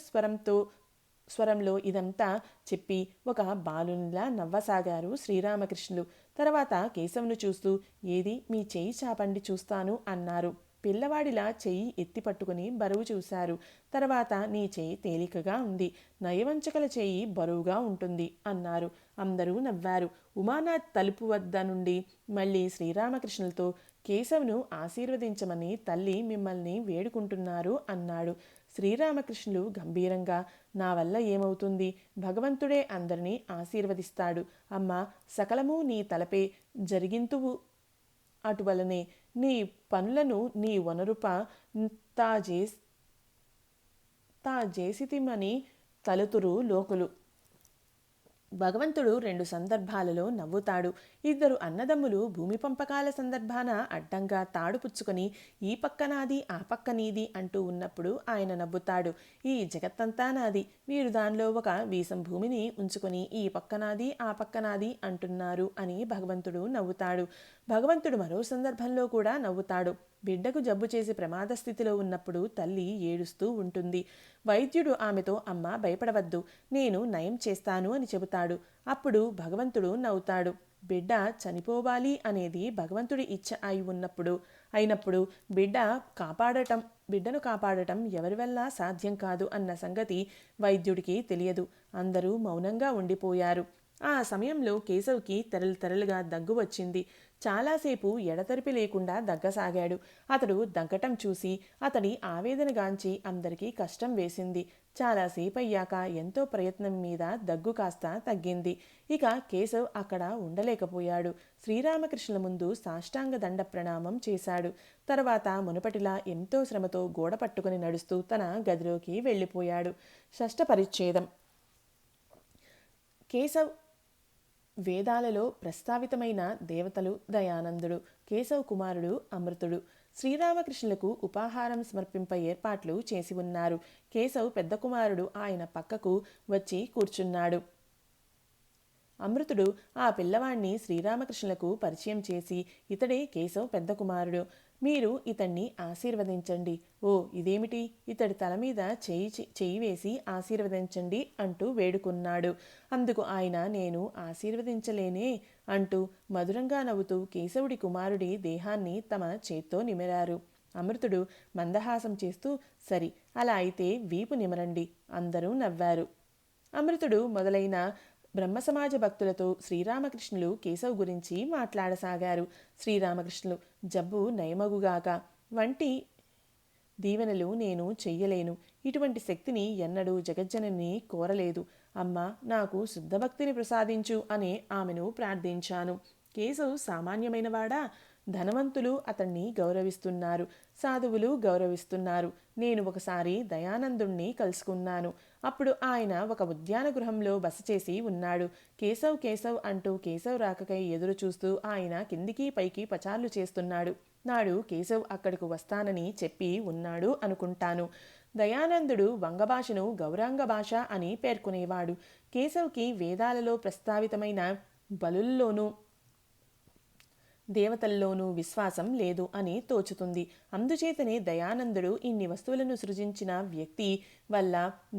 స్వరంలో ఇదంతా చెప్పి ఒక బాలునిలా నవ్వసాగారు శ్రీరామకృష్ణులు. తర్వాత కేశవ్ను చూస్తూ, ఏది మీ చెయ్యి చాపండి చూస్తాను అన్నారు. పిల్లవాడిలా చెయ్యి ఎత్తి పట్టుకుని బరువు చూశారు. తర్వాత, నీ చెయ్యి తేలికగా ఉంది, నయవంచకల చెయ్యి బరువుగా ఉంటుంది అన్నారు. అందరూ నవ్వారు. ఉమానాథ్ తలుపు వద్ద నుండి మళ్ళీ శ్రీరామకృష్ణులతో, కేశవ్ను ఆశీర్వదించమని తల్లి మిమ్మల్ని వేడుకుంటున్నారు అన్నాడు. శ్రీరామకృష్ణులు గంభీరంగా, నా వల్ల ఏమవుతుంది? భగవంతుడే అందరినీ ఆశీర్వదిస్తాడు. అమ్మా, సకలము నీ తలపే జరిగింతువు. అటువలనే నీ పనులను నీ వనరుప తాజేసితిమని తలుతురు లోకులు. భగవంతుడు 2 సందర్భాలలో నవ్వుతాడు. 2 అన్నదమ్ములు భూమి పంపకాల సందర్భాన అడ్డంగా తాడు పుచ్చుకొని ఈ పక్క నాది ఆ పక్క నీది అంటూ ఉన్నప్పుడు ఆయన నవ్వుతాడు. ఈ జగత్తంతా నాది, మీరు దానిలో ఒక వీసం భూమిని ఉంచుకొని ఈ పక్క నాది ఆ పక్క నాది అంటున్నారు అని భగవంతుడు నవ్వుతాడు. భగవంతుడు మరో సందర్భంలో కూడా నవ్వుతాడు. బిడ్డకు జబ్బు చేసి ప్రమాద స్థితిలో ఉన్నప్పుడు తల్లి ఏడుస్తూ ఉంటుంది. వైద్యుడు ఆమెతో, అమ్మ, భయపడవద్దు, నేను నయం చేస్తాను అని చెబుతాడు. అప్పుడు భగవంతుడు నవ్వుతాడు. బిడ్డ చనిపోవాలి అనేది భగవంతుడి ఇచ్చ అయినప్పుడు బిడ్డను కాపాడటం ఎవరి వల్ల సాధ్యం కాదు అన్న సంగతి వైద్యుడికి తెలియదు. అందరూ మౌనంగా ఉండిపోయారు. ఆ సమయంలో కేశవ్కి తెరలుగా దగ్గు వచ్చింది. చాలాసేపు ఎడతెరిపి లేకుండా దగ్గసాగాడు. అతడు దగ్గటం చూసి అతడి ఆవేదనగాంచి అందరికీ కష్టం వేసింది. చాలాసేపు అయ్యాక ఎంతో ప్రయత్నం మీద దగ్గు కాస్త తగ్గింది. ఇక కేశవ్ అక్కడ ఉండలేకపోయాడు. శ్రీరామకృష్ణుల ముందు సాష్టాంగ దండ ప్రణామం చేశాడు. తర్వాత మునుపటిలా ఎంతో శ్రమతో గోడ పట్టుకుని నడుస్తూ తన గదిలోకి వెళ్ళిపోయాడు. షష్ఠ పరిచ్ఛేదం. కేశవ్ వేదాలలో ప్రస్తావితమైన దేవతలు దయానందుడు, కేశవ్ కుమారుడు అమృతుడు. శ్రీరామకృష్ణులకు ఉపాహారం సమర్పింప ఏర్పాట్లు చేసి ఉన్నారు. కేశవ్ పెద్ద కుమారుడు ఆయన పక్కకు వచ్చి కూర్చున్నాడు. అమృతుడు ఆ పిల్లవాణ్ణి శ్రీరామకృష్ణులకు పరిచయం చేసి, ఇతడే కేశవ్ పెద్ద కుమారుడు, మీరు ఇతన్ని ఆశీర్వదించండి. ఓ, ఇదేమిటి? ఇతడి తల మీద చెయ్యి వేసి ఆశీర్వదించండి అంటూ వేడుకున్నాడు. అందుకు ఆయన, నేను ఆశీర్వదించలేనే అంటూ మధురంగా నవ్వుతూ కేశవుడి కుమారుడి దేహాన్ని తమ చేత్తో నిమిరారు. అమృతుడు మందహాసం చేస్తూ, సరి, అలా అయితే వీపు నిమరండి. అందరూ నవ్వారు. అమృతుడు మొదలైన బ్రహ్మసమాజ భక్తులతో శ్రీరామకృష్ణులు కేశవ్ గురించి మాట్లాడసాగారు. శ్రీరామకృష్ణులు, జబ్బు నయమగుగాక వంటి దీవెనలు నేను చెయ్యలేను. ఇటువంటి శక్తిని ఎన్నడూ జగజ్జనని కోరలేదు. అమ్మా, నాకు శుద్ధభక్తిని ప్రసాదించు అని ఆమెను ప్రార్థించాను. కేశవ్ సామాన్యమైనవాడా? ధనవంతులు అతన్ని గౌరవిస్తున్నారు, సాధువులు గౌరవిస్తున్నారు. నేను ఒకసారి దయానందుణ్ణి కలుసుకున్నాను. అప్పుడు ఆయన ఒక ఉద్యాన గృహంలో బస చేసి ఉన్నాడు. కేశవ్ కేశవ్ అంటూ కేశవ్ రాకకై ఎదురు చూస్తూ ఆయన కిందికి పైకి పచార్లు చేస్తున్నాడు. నాడు కేశవ్ అక్కడకు వస్తానని చెప్పి ఉన్నాడు అనుకుంటాను. దయానందుడు వంగభాషను గౌరాంగ భాష అని పేర్కొనేవాడు. కేశవ్కి వేదాలలో ప్రస్తావితమైన బలుల్లోనూ దేవతల్లోనూ విశ్వాసం లేదు అని తోచుతుంది. అందుచేతనే దయానందుడు ఇన్ని వస్తువులను సృజించిన వ్యక్తి వల్ల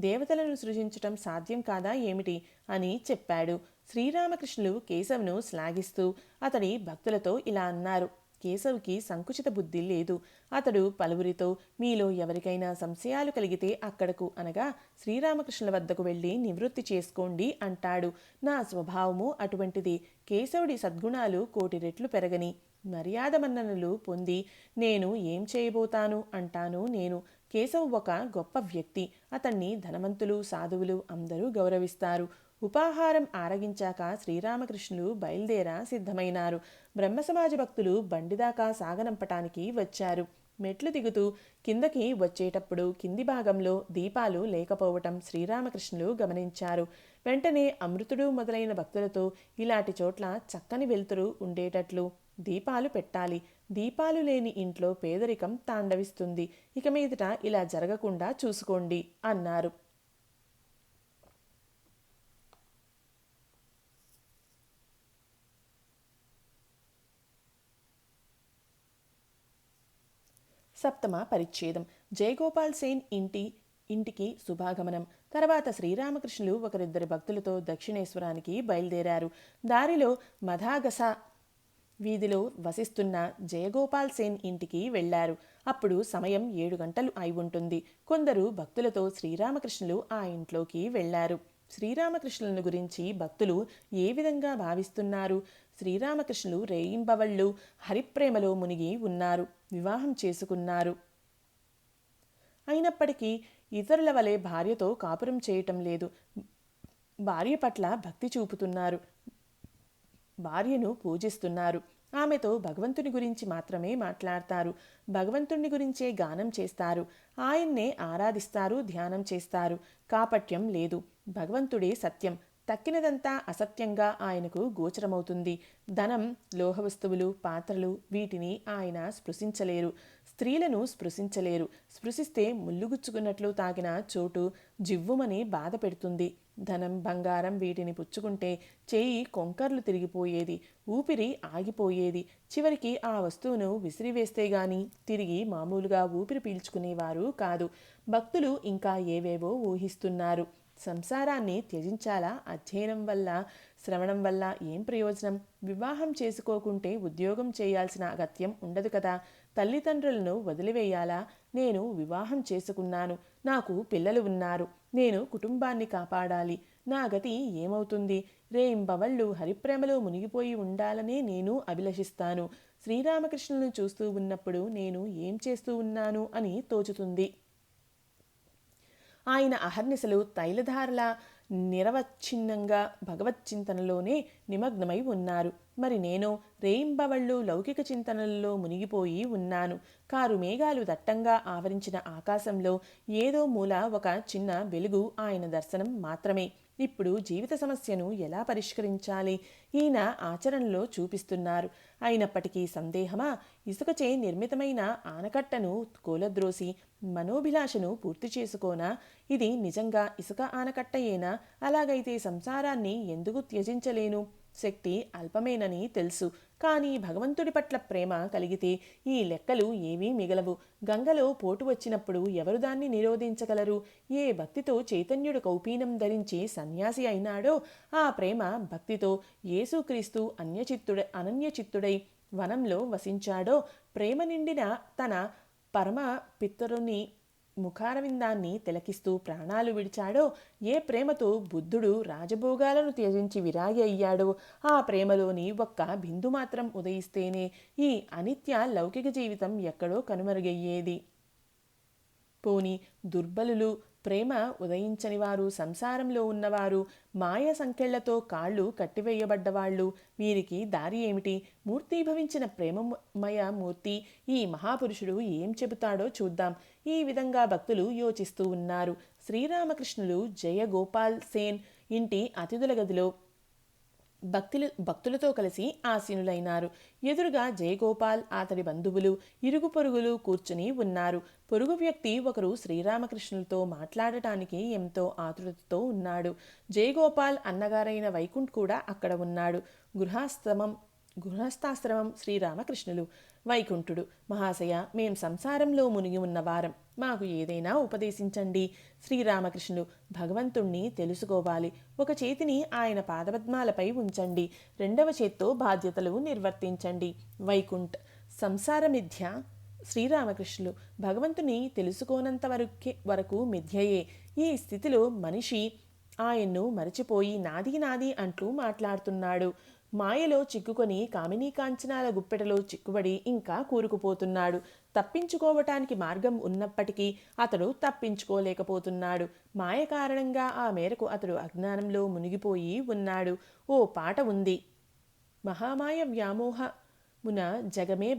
దేవతలను సృజించటం సాధ్యం కాదా ఏమిటి అని చెప్పాడు. శ్రీరామకృష్ణులు కేశవ్ను శ్లాఘిస్తూ అతడి భక్తులతో ఇలా అన్నారు. కేశవ్కి సంకుచిత బుద్ధి లేదు. అతడు పలువురితో మీలో ఎవరికైనా సంశయాలు కలిగితే అక్కడకు అనగా శ్రీరామకృష్ణుల వద్దకు వెళ్ళి నివృత్తి చేసుకోండి అంటాడు. నా స్వభావము అటువంటిది. కేశవుడి సద్గుణాలు కోటి రెట్లు పెరగని మర్యాద మన్ననలు పొంది నేను ఏం చేయబోతాను అంటాను నేను. కేశవ్ ఒక గొప్ప వ్యక్తి. అతన్ని ధనవంతులు సాధువులు అందరూ గౌరవిస్తారు. ఉపాహారం ఆరగించాక శ్రీరామకృష్ణులు బయలుదేరా సిద్ధమైనారు. బ్రహ్మసమాజ భక్తులు బండిదాకా సాగనంపటానికి వచ్చారు. మెట్లు దిగుతూ కిందకి వచ్చేటప్పుడు కింది భాగంలో దీపాలు లేకపోవటం శ్రీరామకృష్ణులు గమనించారు. వెంటనే అమృతుడు మొదలైన భక్తులతో ఇలాంటి చోట్ల చక్కని వెలుతురు ఉండేటట్లు దీపాలు పెట్టాలి. దీపాలు లేని ఇంట్లో పేదరికం తాండవిస్తుంది. ఇక మీదట ఇలా జరగకుండా చూసుకోండి అన్నారు. సప్తమ పరిచ్ఛేదం. జయగోపాల్ సేన్ ఇంటికి శుభాగమనం. తర్వాత శ్రీరామకృష్ణులు ఒకరిద్దరు భక్తులతో దక్షిణేశ్వరానికి బయలుదేరారు. దారిలో మధాగస వీధిలో వసిస్తున్న జయగోపాల్ సేన్ ఇంటికి వెళ్లారు. అప్పుడు సమయం 7 గంటలు అయి ఉంటుంది. కొందరు భక్తులతో శ్రీరామకృష్ణులు ఆ ఇంట్లోకి వెళ్లారు. శ్రీరామకృష్ణులను గురించి భక్తులు ఏ విధంగా భావిస్తున్నారు? శ్రీరామకృష్ణులు రేయింబవళ్ళు హరిప్రేమలో మునిగి ఉన్నారు. వివాహం చేసుకున్నారు. అయినప్పటికీ ఇతరుల వలె భార్యతో కాపురం చేయటం లేదు. భార్య పట్ల భక్తి చూపుతున్నారు. భార్యను పూజిస్తున్నారు. ఆమెతో భగవంతుని గురించి మాత్రమే మాట్లాడతారు. భగవంతుని గురించే గానం చేస్తారు. ఆయన్నే ఆరాధిస్తారు, ధ్యానం చేస్తారు. కాపట్యం లేదు. భగవంతుడే సత్యం. తక్కినదంతా అసత్యంగా ఆయనకు గోచరమవుతుంది. ధనం, లోహవస్తువులు, పాత్రలు వీటిని ఆయన స్పృశించలేరు. స్త్రీలను స్పృశించలేరు. స్పృశిస్తే ముల్లుగుచ్చుకున్నట్లు తాగిన చోటు జివ్వుమని బాధ పెడుతుంది. ధనం, బంగారం వీటిని పుచ్చుకుంటే చేయి కొంకర్లు తిరిగిపోయేది. ఊపిరి ఆగిపోయేది. చివరికి ఆ వస్తువును విసిరివేస్తే గాని తిరిగి మామూలుగా ఊపిరి పీల్చుకునేవారు కాదు. భక్తులు ఇంకా ఏవేవో ఊహిస్తున్నారు. సంసారాన్ని త్యజించాలా? అధ్యయనం వల్ల, శ్రవణం వల్ల ఏం ప్రయోజనం? వివాహం చేసుకోకుంటే ఉద్యోగం చేయాల్సిన అగత్యం ఉండదు కదా. తల్లిదండ్రులను వదిలివేయాలా? నేను వివాహం చేసుకున్నాను. నాకు పిల్లలు ఉన్నారు. నేను కుటుంబాన్ని కాపాడాలి. నా గతి ఏమవుతుంది? రేయింబవళ్ళు హరిప్రేమలో మునిగిపోయి ఉండాలనే నేను అభిలషిస్తాను. శ్రీరామకృష్ణులను చూస్తూ ఉన్నప్పుడు నేను ఏం చేస్తూ ఉన్నాను అని తోచుతుంది. ఆయన అహర్నిశలు తైలధారల నిరవచ్ఛిన్నంగా భగవచ్చింతనలోనే నిమగ్నమై ఉన్నారు. మరి నేను రేయింబవళ్ళు లౌకిక చింతనలలో మునిగిపోయి ఉన్నాను. కారు మేఘాలు దట్టంగా ఆవరించిన ఆకాశంలో ఏదో మూల ఒక చిన్న వెలుగు ఆయన దర్శనం మాత్రమే. ఇప్పుడు జీవిత సమస్యను ఎలా పరిష్కరించాలి? ఈయన ఆచరణలో చూపిస్తున్నారు. అయినప్పటికీ సందేహమా? ఇసుకచే నిర్మితమైన ఆనకట్టను కూలద్రోసి మనోభిలాషను పూర్తి చేసుకోనా? ఇది నిజంగా ఇసుక ఆనకట్టయేనా? అలాగైతే సంసారాన్ని ఎందుకు త్యజించలేను? శక్తి అల్పమేనని తెలుసు. కానీ భగవంతుడి పట్ల ప్రేమ కలిగితే ఈ లెక్కలు ఏవీ మిగలవు. గంగలో పోటు వచ్చినప్పుడు ఎవరు దాన్ని నిరోధించగలరు? ఏ భక్తితో చైతన్యుడు కౌపీనం ధరించి సన్యాసి అయినాడో ఆ ప్రేమ భక్తితో యేసుక్రీస్తు అనన్యచిత్తుడై వనంలో వసించాడో, ప్రేమ నిండిన తన పరమ పితరుని ముఖారవిందాన్ని తిలకిస్తూ ప్రాణాలు విడిచాడో, ఏ ప్రేమతో బుద్ధుడు రాజభోగాలను త్యజించి విరాగి అయ్యాడో ఆ ప్రేమలోని ఒక్క బిందు మాత్రం ఉదయిస్తేనే ఈ అనిత్య లౌకిక జీవితం ఎక్కడో కనుమరుగయ్యేది. పోని దుర్బలులు ప్రేమ ఉదయించని వారు, సంసారంలో ఉన్నవారు, మాయ సంకెళ్లతో కాళ్ళు కట్టివేయబడ్డవాళ్ళు, వీరికి దారి ఏమిటి? మూర్తీభవించిన ప్రేమమయ మూర్తి ఈ మహాపురుషుడు ఏం చెబుతాడో చూద్దాం. ఈ విధంగా భక్తులు యోచిస్తూ ఉన్నారు. శ్రీరామకృష్ణులు జయగోపాల్ సేన్ ఇంటి అతిథుల గదిలో భక్తులతో కలిసి ఆసీనులైనారు. ఎదురుగా జయగోపాల్, అతడి బంధువులు, ఇరుగు పొరుగులు కూర్చుని ఉన్నారు. పొరుగు వ్యక్తి ఒకరు శ్రీరామకృష్ణులతో మాట్లాడటానికి ఎంతో ఆతృతతో ఉన్నాడు. జయగోపాల్ అన్నగారైన వైకుంఠ్ కూడా అక్కడ ఉన్నాడు. గృహస్థాశ్రమం శ్రీరామకృష్ణులు. వైకుంఠుడు: మహాశయ, మేం సంసారంలో మునిగి ఉన్నవారం, మాకు ఏదైనా ఉపదేశించండి. శ్రీరామకృష్ణులు: భగవంతుణ్ణి తెలుసుకోవాలి. ఒక చేతిని ఆయన పాదపద్మాలపై ఉంచండి, రెండవ చేత్తో బాధ్యతలు నిర్వర్తించండి. వైకుంఠ్: సంసార మిథ్య. శ్రీరామకృష్ణులు: భగవంతుని తెలుసుకోనంత వరకు మిథ్యయే. ఈ స్థితిలో మనిషి ఆయన్ను మరచిపోయి నాది నాది అంటూ మాట్లాడుతున్నాడు. మాయలో చిక్కుకొని కామినీ కాంచనాల గుప్పెటలో చిక్కుబడి ఇంకా కూరుకుపోతున్నాడు. తప్పించుకోవటానికి మార్గం ఉన్నప్పటికీ అతడు తప్పించుకోలేకపోతున్నాడు. మాయ కారణంగా ఆ మేరకు అతడు అజ్ఞానంలో మునిగిపోయి ఉన్నాడు. ఓ పాట ఉంది: మహామాయ వ్యామోహమున జగమే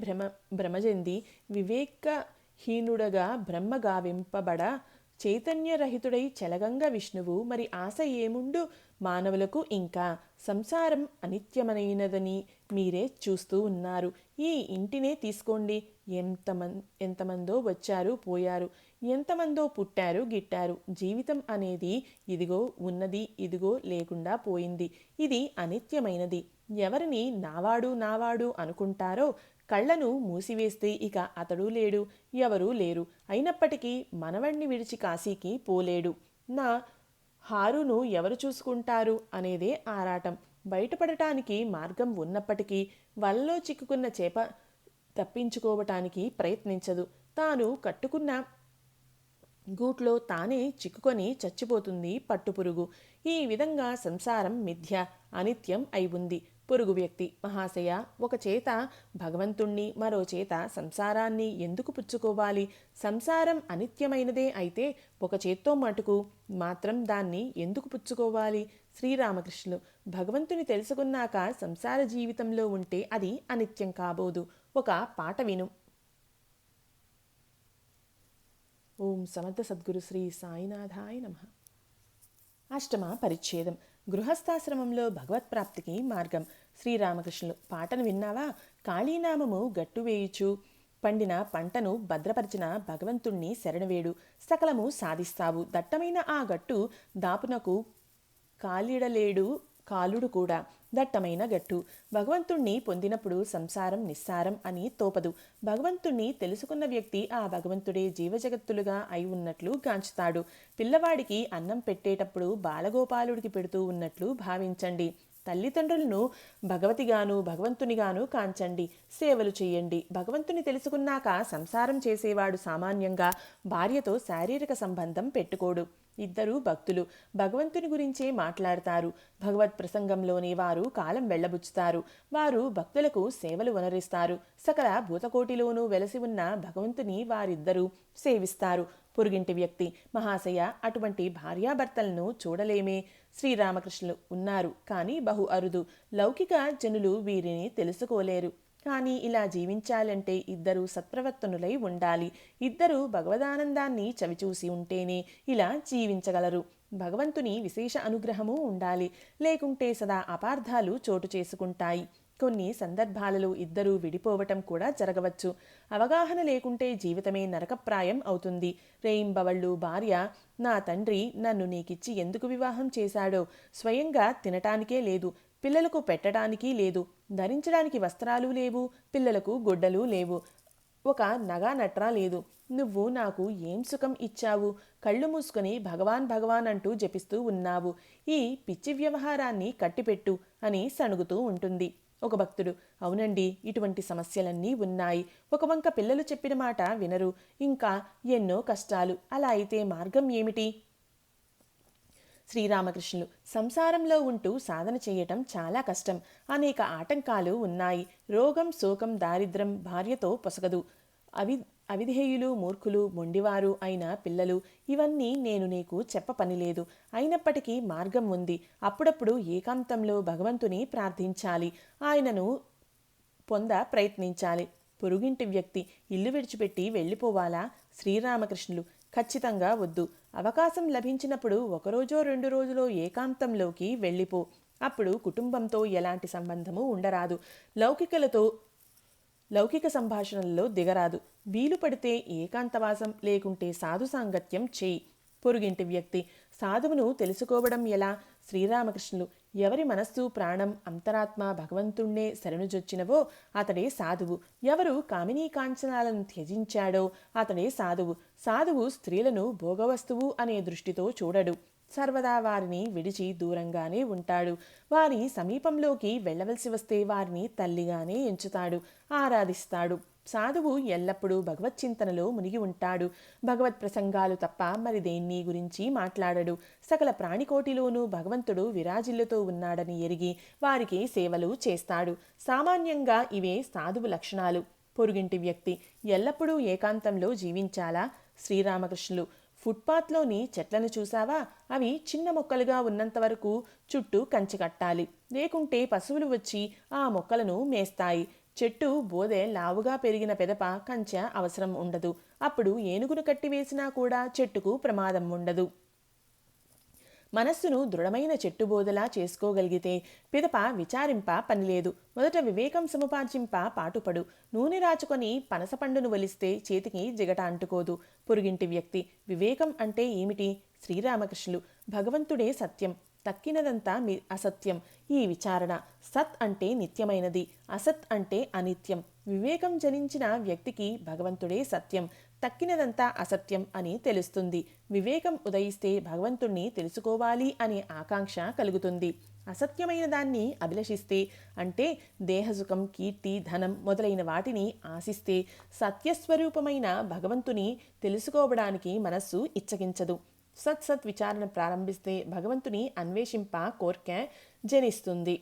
భ్రమజంది, వివేకహీనుడగా బ్రహ్మ గావింపబడ, చైతన్యరహితుడై చెలగంగ విష్ణువు, మరి ఆశ ఏముండు మానవులకు ఇంకా? సంసారం అనిత్యమైనదని మీరే చూస్తూ ఉన్నారు. ఈ ఇంటినే తీసుకోండి. ఎంతమందో వచ్చారు పోయారు, ఎంతమందో పుట్టారు గిట్టారు. జీవితం అనేది ఇదిగో ఉన్నది, ఇదిగో లేకుండా పోయింది. ఇది అనిత్యమైనది. ఎవరిని నావాడు నావాడు అనుకుంటారో కళ్లను మూసివేస్తే ఇక అతడు లేడు, ఎవరూ లేరు. అయినప్పటికీ మనవణ్ణి విడిచి కాశీకి పోలేడు. నా హారును ఎవరు చూసుకుంటారు అనేదే ఆరాటం. బయటపడటానికి మార్గం ఉన్నప్పటికీ వలలో చిక్కుకున్న చేప తప్పించుకోవటానికి ప్రయత్నించదు. తాను కట్టుకున్న గూట్లో తానే చిక్కుకొని చచ్చిపోతుంది పట్టుపురుగు. ఈ విధంగా సంసారం మిథ్య, అనిత్యం అయి ఉంది. పొరుగు వ్యక్తి: మహాశయ, ఒక చేత భగవంతుణ్ణి, మరో చేత సంసారాన్ని ఎందుకు పుచ్చుకోవాలి? సంసారం అనిత్యమైనదే అయితే ఒక చేత్తో మటుకు మాత్రం దాన్ని ఎందుకు పుచ్చుకోవాలి? శ్రీరామకృష్ణులు: భగవంతుని తెలుసుకున్నాక సంసార జీవితంలో ఉంటే అది అనిత్యం కాబోదు. ఒక పాట విను. ఓం సమర్థ సద్గురు శ్రీ సాయినాథాయ నమః. అష్టమ పరిచ్ఛేదం: గృహస్థాశ్రమంలో భగవత్ప్రాప్తికి మార్గం. శ్రీరామకృష్ణులు: పాటను విన్నావా? కాళీనామము గట్టువేయుచు పండిన పంటను భద్రపరిచిన భగవంతుణ్ణి శరణవేడు, సకలము సాధిస్తావు. దట్టమైన ఆ గట్టు దాపునకు కాలిడలేడు కాలుడు కూడా. దట్టమైన గట్టు. భగవంతుణ్ణి పొందినప్పుడు సంసారం నిస్సారం అని తోపదు. భగవంతుణ్ణి తెలుసుకున్న వ్యక్తి ఆ భగవంతుడే జీవజగత్తులుగా అయి ఉన్నట్లు గాంచుతాడు. పిల్లవాడికి అన్నం పెట్టేటప్పుడు బాలగోపాలుడికి పెడుతూ ఉన్నట్లు భావించండి. తల్లిదండ్రులను భగవతిగాను భగవంతునిగాను కాంచండి. సేవలు చేయండి. భగవంతుని తెలుసుకున్నాక సంసారం చేసేవాడు సామాన్యంగా భార్యతో శారీరక సంబంధం పెట్టుకోడు. ఇద్దరు భక్తులు భగవంతుని గురించే మాట్లాడతారు. భగవత్ ప్రసంగంలోనే వారు కాలం వెళ్లబుచ్చుతారు. వారు భక్తులకు సేవలు వనరిస్తారు. సకల భూతకోటిలోనూ వెలసి ఉన్న భగవంతుని వారిద్దరూ సేవిస్తారు. పొరుగింటి వ్యక్తి: మహాశయ, అటువంటి భార్యాభర్తలను చూడలేమే. శ్రీరామకృష్ణులు: ఉన్నారు, కానీ బహు అరుదు. లౌకిక జనులు వీరిని తెలుసుకోలేరు. కానీ ఇలా జీవించాలంటే ఇద్దరు సత్ప్రవర్తనులై ఉండాలి. ఇద్దరు భగవదానందాన్ని చవిచూసి ఉంటేనే ఇలా జీవించగలరు. భగవంతుని విశేష అనుగ్రహము ఉండాలి. లేకుంటే సదా అపార్థాలు చోటు చేసుకుంటాయి. కొన్ని సందర్భాలలో ఇద్దరూ విడిపోవటం కూడా జరగవచ్చు. అవగాహన లేకుంటే జీవితమే నరకప్రాయం అవుతుంది. రేయింబవళ్ళు భార్య: నా తండ్రి నన్ను నీకిచ్చి ఎందుకు వివాహం చేశాడో? స్వయంగా తినటానికే లేదు, పిల్లలకు పెట్టడానికి లేదు, ధరించడానికి వస్త్రాలు లేవు, పిల్లలకు గుడ్డలు లేవు, ఒక నగా నట్రా లేదు. నువ్వు నాకు ఏం సుఖం ఇచ్చావు? కళ్ళు మూసుకొని భగవాన్ భగవాన్ అంటూ జపిస్తూ ఉన్నావు. ఈ పిచ్చి వ్యవహారాన్ని కట్టిపెట్టు అని సణుగుతూ ఉంటుంది. ఒక భక్తుడు: అవునండి, ఇటువంటి సమస్యలన్నీ ఉన్నాయి. ఒక వంక పిల్లలు చెప్పిన మాట వినరు, ఇంకా ఎన్నో కష్టాలు. అలా అయితే మార్గం ఏమిటి? శ్రీరామకృష్ణులు: సంసారంలో ఉంటూ సాధన చేయటం చాలా కష్టం. అనేక ఆటంకాలు ఉన్నాయి. రోగం, శోకం, దారిద్రం భార్యతో పొసగదు. అవిధేయులు, మూర్ఖులు, మొండివారు అయిన పిల్లలు, ఇవన్నీ నేను నీకు చెప్ప పనిలేదు. అయినప్పటికీ మార్గం ఉంది. అప్పుడప్పుడు ఏకాంతంలో భగవంతుని ప్రార్థించాలి, ఆయనను ప్రయత్నించాలి. పొరుగింటి వ్యక్తి: ఇల్లు విడిచిపెట్టి వెళ్ళిపోవాలా? శ్రీరామకృష్ణులు: ఖచ్చితంగా వద్దు. అవకాశం లభించినప్పుడు ఒకరోజో 2 రోజులో ఏకాంతంలోకి వెళ్ళిపో. అప్పుడు కుటుంబంతో ఎలాంటి సంబంధము ఉండరాదు. లౌకిక సంభాషణల్లో దిగరాదు. వీలు పడితే ఏకాంతవాసం, లేకుంటే సాధు సాంగత్యం చేయి. పొరుగింటి వ్యక్తి: సాధువును తెలుసుకోవడం ఎలా? శ్రీరామకృష్ణులు: ఎవరి మనస్సు, ప్రాణం, అంతరాత్మ భగవంతుణ్ణే శరణుజొచ్చినవో అతడే సాధువు. ఎవరు కామినీ కాంచనాలను త్యజించాడో అతడే సాధువు. సాధువు స్త్రీలను భోగవస్తువు అనే దృష్టితో చూడడు. సర్వదా వారిని విడిచి దూరంగానే ఉంటాడు. వారి సమీపంలోకి వెళ్ళవలసి వస్తే వారిని తల్లిగానే ఎంచుతాడు, ఆరాధిస్తాడు. సాధువు ఎల్లప్పుడూ భగవచ్చింతనలో మునిగి ఉంటాడు. భగవత్ ప్రసంగాలు తప్ప మరి దేన్ని గురించి మాట్లాడడు. సకల ప్రాణికోటిలోనూ భగవంతుడు విరాజిల్లుతూ ఉన్నాడని ఎరిగి వారికి సేవలు చేస్తాడు. సామాన్యంగా ఇవే సాధువు లక్షణాలు. పొరుగింటి వ్యక్తి: ఎల్లప్పుడూ ఏకాంతంలో జీవించాలా? శ్రీరామకృష్ణులు: ఫుట్పాత్లోని చెట్లను చూసావా? అవి చిన్న మొక్కలుగా ఉన్నంత వరకు చుట్టూ కంచె కట్టాలి, లేకుంటే పశువులు వచ్చి ఆ మొక్కలను మేస్తాయి. చెట్టు బోదె లావుగా పెరిగిన పెదప కంచె అవసరం ఉండదు. అప్పుడు ఏనుగును కట్టివేసినా కూడా చెట్టుకు ప్రమాదం ఉండదు. మనస్సును దృఢమైన చెట్టుబోదలా చేసుకోగలిగితే పిదప విచారింప పనిలేదు. మొదట వివేకం సముపార్జింప పాటుపడు. నూనె రాచుకొని పనసపండును వలిస్తే చేతికి జిగట అంటుకోదు. పొరుగింటి వ్యక్తి: వివేకం అంటే ఏమిటి? శ్రీరామకృష్ణులు: భగవంతుడే సత్యం, తక్కినదంతా అసత్యం. ఈ విచారణ. సత్ అంటే నిత్యమైనది, అసత్ అంటే అనిత్యం. వివేకం జనించిన వ్యక్తికి భగవంతుడే సత్యం, తక్కినదంతా అసత్యం అని తెలుస్తుంది. వివేకం ఉదయిస్తే భగవంతుణ్ణి తెలుసుకోవాలి అనే ఆకాంక్ష కలుగుతుంది. అసత్యమైన దాన్ని అభిలషిస్తే, అంటే దేహసుఖం, కీర్తి, ధనం మొదలైన వాటిని ఆశిస్తే సత్యస్వరూపమైన భగవంతుని తెలుసుకోవడానికి మనస్సు ఇచ్చగించదు. సత్ విచారణ ప్రారంభిస్తే భగవంతుని అన్వేషింప కోర్కె జనిస్తుంది.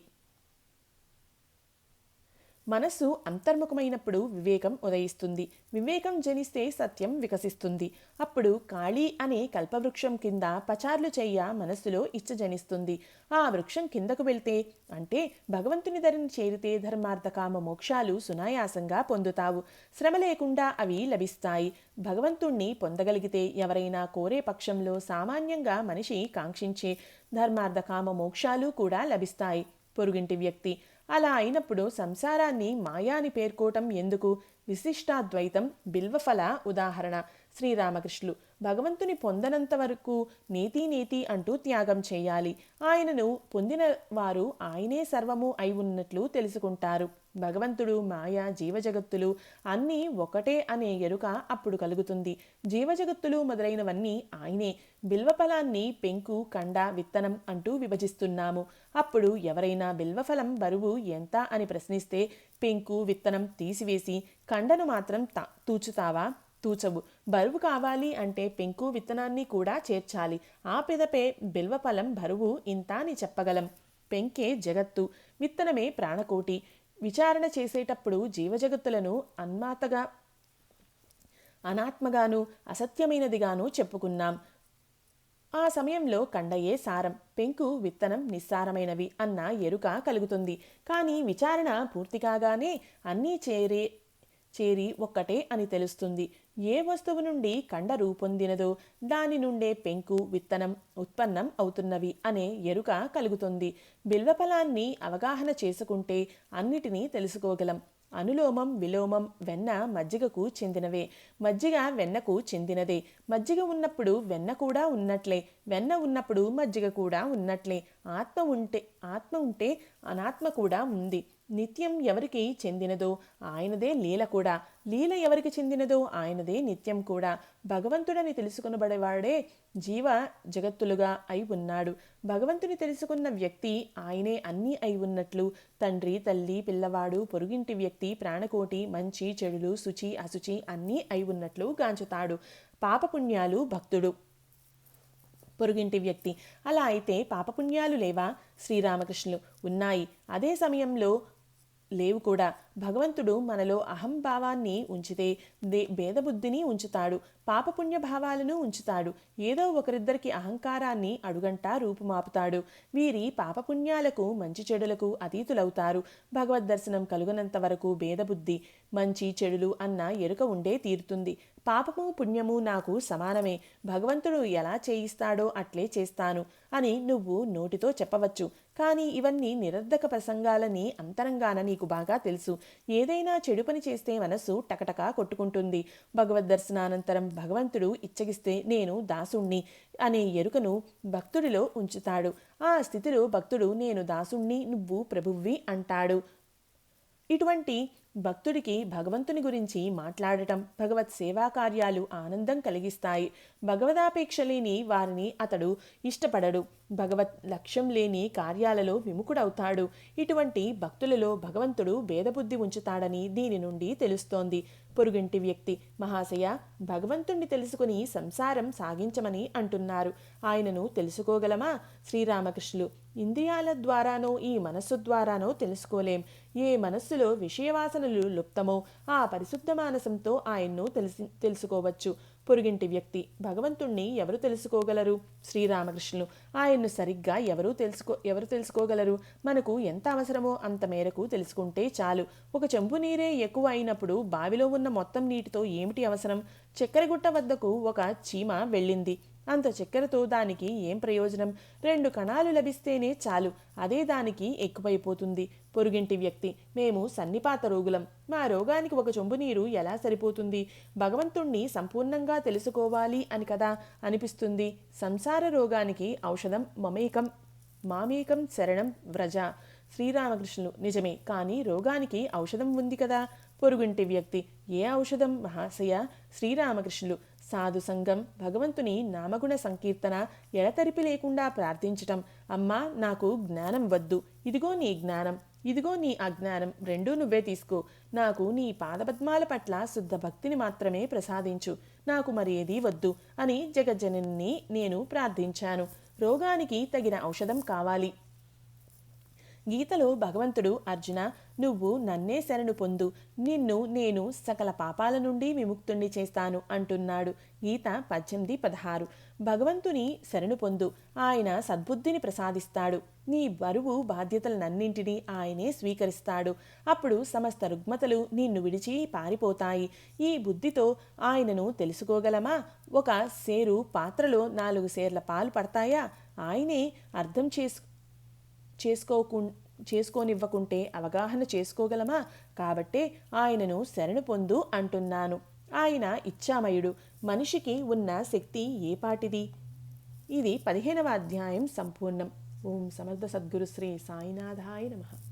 మనస్సు అంతర్ముఖమైనప్పుడు వివేకం ఉదయిస్తుంది. వివేకం జనిస్తే సత్యం వికసిస్తుంది. అప్పుడు కాళీ అనే కల్పవృక్షం కింద పచార్లు చెయ్య మనస్సులో ఇచ్చ జనిస్తుంది. ఆ వృక్షం కిందకు వెళ్తే, అంటే భగవంతుని ధరిని చేరితే ధర్మార్థ కామ మోక్షాలు సునాయాసంగా పొందుతావు. శ్రమ లేకుండా అవి లభిస్తాయి. భగవంతుణ్ణి పొందగలిగితే ఎవరైనా కోరే పక్షంలో సామాన్యంగా మనిషి కాంక్షించే ధర్మార్థ కామ మోక్షాలు కూడా లభిస్తాయి. పొరుగింటి వ్యక్తి: అలా అయినప్పుడు సంసారాన్ని మాయా అని పేర్కోవటం ఎందుకు? విశిష్టాద్వైతం బిల్వఫల ఉదాహరణ. శ్రీరామకృష్ణులు: భగవంతుని పొందనంత వరకు నేతి అంటూ త్యాగం చేయాలి. ఆయనను పొందిన వారు ఆయనే సర్వము అయి ఉన్నట్లు తెలుసుకుంటారు. భగవంతుడు, మాయ, జీవజగత్తులు అన్నీ ఒకటే అనే ఎరుక అప్పుడు కలుగుతుంది. జీవజగత్తులు మొదలైనవన్నీ ఆయనే. బిల్వఫలాన్ని పెంకు, కండ, విత్తనం అంటూ విభజిస్తున్నాము. అప్పుడు ఎవరైనా బిల్వఫలం బరువు ఎంత అని ప్రశ్నిస్తే పెంకు, విత్తనం తీసివేసి కండను మాత్రం తూచుతావా? తూచవు. బరువు కావాలి అంటే పెంకు, విత్తనాన్ని కూడా చేర్చాలి. ఆ పిదపే బిల్వఫలం బరువు ఇంత అని చెప్పగలం. పెంకే జగత్తు, విత్తనమే ప్రాణకోటి. విచారణ చేసేటప్పుడు జీవజగత్తులను అనాత్మగాను అసత్యమైనదిగాను చెప్పుకున్నాం. ఆ సమయంలో కండయే సారం, పెంకు, విత్తనం నిస్సారమైనవి అన్న ఎరుక కలుగుతుంది. కానీ విచారణ పూర్తి కాగానే అన్నీ చేరి ఒక్కటే అని తెలుస్తుంది. ఏ వస్తువు నుండి కండ రూపొందినదో దాని నుండే పెంకు, విత్తనం ఉత్పన్నం అవుతున్నవి అనే ఎరుక కలుగుతుంది. బిల్వఫలాన్ని అవగాహన చేసుకుంటే అన్నిటినీ తెలుసుకోగలం. అనులోమం, విలోమం వెన్న మజ్జిగకు చెందినవే, మజ్జిగ వెన్నకు చెందినదే. మజ్జిగ ఉన్నప్పుడు వెన్న కూడా ఉన్నట్లే, వెన్న ఉన్నప్పుడు మజ్జిగ కూడా ఉన్నట్లే. ఆత్మ ఉంటే అనాత్మ కూడా ఉంది. నిత్యం ఎవరికి చెందినదో ఆయనదే లీల కూడా, లీల ఎవరికి చెందినదో ఆయనదే నిత్యం కూడా. భగవంతుడని తెలుసుకునబడేవాడే జీవ జగత్తులుగా అయి ఉన్నాడు. భగవంతుని తెలుసుకున్న వ్యక్తి ఆయనే అన్నీ అయి ఉన్నట్లు తండ్రి, తల్లి, పిల్లవాడు, పొరుగింటి వ్యక్తి, ప్రాణకోటి, మంచి చెడులు, శుచి అశుచి అన్నీ అయి ఉన్నట్లు గాంచుతాడు. పాపపుణ్యాలు భక్తుడు. పొరుగింటి వ్యక్తి: అలా అయితే పాపపుణ్యాలు లేవా? శ్రీరామకృష్ణులు: ఉన్నాయి. అదే సమయంలో లేవు కూడా. భగవంతుడు మనలో అహంభావాన్ని ఉంచితే భేదబుద్ధిని ఉంచుతాడు, పాపపుణ్య భావాలను ఉంచుతాడు. ఏదో ఒకరిద్దరికి అహంకారాన్ని అడుగంటా రూపుమాపుతాడు. వీరి పాపపుణ్యాలకు మంచి చెడులకు అతీతులవుతారు. భగవద్దర్శనం కలుగనంత వరకు భేదబుద్ధి, మంచి చెడులు అన్న ఎరుక ఉండే తీరుతుంది. పాపము పుణ్యము నాకు సమానమే, భగవంతుడు ఎలా చేయిస్తాడో అట్లే చేస్తాను అని నువ్వు నోటితో చెప్పవచ్చు. కానీ ఇవన్నీ నిరర్ధక ప్రసంగాలని అంతరంగాన నీకు బాగా తెలుసు. ఏదైనా చెడు పని చేస్తే మనసు టకటకా కొట్టుకుంటుంది. భగవద్దర్శనానంతరం భగవంతుడు ఇచ్చగిస్తే నేను దాసుణ్ణి అనే ఎరుకను భక్తుడిలో ఉంచుతాడు. ఆ స్థితిలో భక్తుడు నేను దాసుణ్ణి, నువ్వు ప్రభువ్వి అంటాడు. ఇటువంటి భక్తుడికి భగవంతుని గురించి మాట్లాడటం, భగవత్ సేవా కార్యాలు ఆనందం కలిగిస్తాయి. భగవదాపేక్ష లేని వారిని అతడు ఇష్టపడడు. భగవత్ లక్ష్యం లేని కార్యాలలో విముఖుడవుతాడు. ఇటువంటి భక్తులలో భగవంతుడు భేదబుద్ధి ఉంచుతాడని దీని నుండి తెలుస్తోంది. పొరుగింటి వ్యక్తి: మహాశయ, భగవంతుణ్ణి తెలుసుకుని సంసారం సాగించమని అంటున్నారు. ఆయనను తెలుసుకోగలమా? శ్రీరామకృష్ణులు: ఇంద్రియాల ద్వారానో ఈ మనస్సు ద్వారానో తెలుసుకోలేం. ఏ మనస్సులో విషయవాసనలు లుప్తమో ఆ పరిశుద్ధ మానసంతో ఆయన్ను తెలుసుకోవచ్చు. పొరుగింటి వ్యక్తి: భగవంతుణ్ణి ఎవరు తెలుసుకోగలరు? శ్రీరామకృష్ణులు: ఆయన్ను సరిగ్గా ఎవరు తెలుసుకోగలరు? మనకు ఎంత అవసరమో అంత మేరకు తెలుసుకుంటే చాలు. ఒక చెంబు నీరే ఎక్కువ అయినప్పుడు బావిలో ఉన్న మొత్తం నీటితో ఏమిటి అవసరం? చక్కెరగుట్ట వద్దకు ఒక చీమ వెళ్ళింది. అంత చక్కెరతో దానికి ఏం ప్రయోజనం? 2 కణాలు లభిస్తేనే చాలు, అదే దానికి ఎక్కువైపోతుంది. పొరుగింటి వ్యక్తి: మేము సన్నిపాత రోగులం, మా రోగానికి ఒక చెంబు నీరు ఎలా సరిపోతుంది? భగవంతుణ్ణి సంపూర్ణంగా తెలుసుకోవాలి అని కదా అనిపిస్తుంది. సంసార రోగానికి ఔషధం మామేకం శరణం వ్రజ. శ్రీరామకృష్ణులు: నిజమే, కానీ రోగానికి ఔషధం ఉంది కదా. పొరుగింటి వ్యక్తి: ఏ ఔషధం మహాశయ? శ్రీరామకృష్ణులు: సాధు సంఘం, భగవంతుని నామగుణ సంకీర్తన, ఎడతెరిపి లేకుండా ప్రార్థించటం. అమ్మా, నాకు జ్ఞానం వద్దు, ఇదిగో నీ జ్ఞానం, ఇదిగో నీ అజ్ఞానం, రెండూ నువ్వే తీసుకో. నాకు నీ పాదపద్మాల పట్ల శుద్ధ భక్తిని మాత్రమే ప్రసాదించు, నాకు మరి ఏదీ వద్దు అని జగజ్జనని నేను ప్రార్థించాను. రోగానికి తగిన ఔషధం కావాలి. గీతలో భగవంతుడు: అర్జున, నువ్వు నన్నే శరణు పొందు, నిన్ను నేను సకల పాపాల నుండి విముక్తుణ్ణి చేస్తాను అంటున్నాడు. గీత 18:16. భగవంతుని శరణు పొందు, ఆయన సద్బుద్ధిని ప్రసాదిస్తాడు. నీ బరువు బాధ్యతలనన్నింటినీ ఆయనే స్వీకరిస్తాడు. అప్పుడు సమస్త రుగ్మతలు నిన్ను విడిచి పారిపోతాయి. ఈ బుద్ధితో ఆయనను తెలుసుకోగలమా? ఒక సేరు పాత్రలో 4 సేర్ల పాలు పడతాయా? ఆయనే అర్థం చేసుకోనివ్వకుంటే అవగాహన చేసుకోగలమా? కాబట్టే ఆయనను శరణు పొందు అంటున్నాను. ఆయన ఇచ్ఛామయుడు. మనిషికి ఉన్న శక్తి ఏపాటిది? ఇది 15వ అధ్యాయం సంపూర్ణం. ఓం సమర్థ సద్గురు శ్రీ సాయినాథాయ నమః.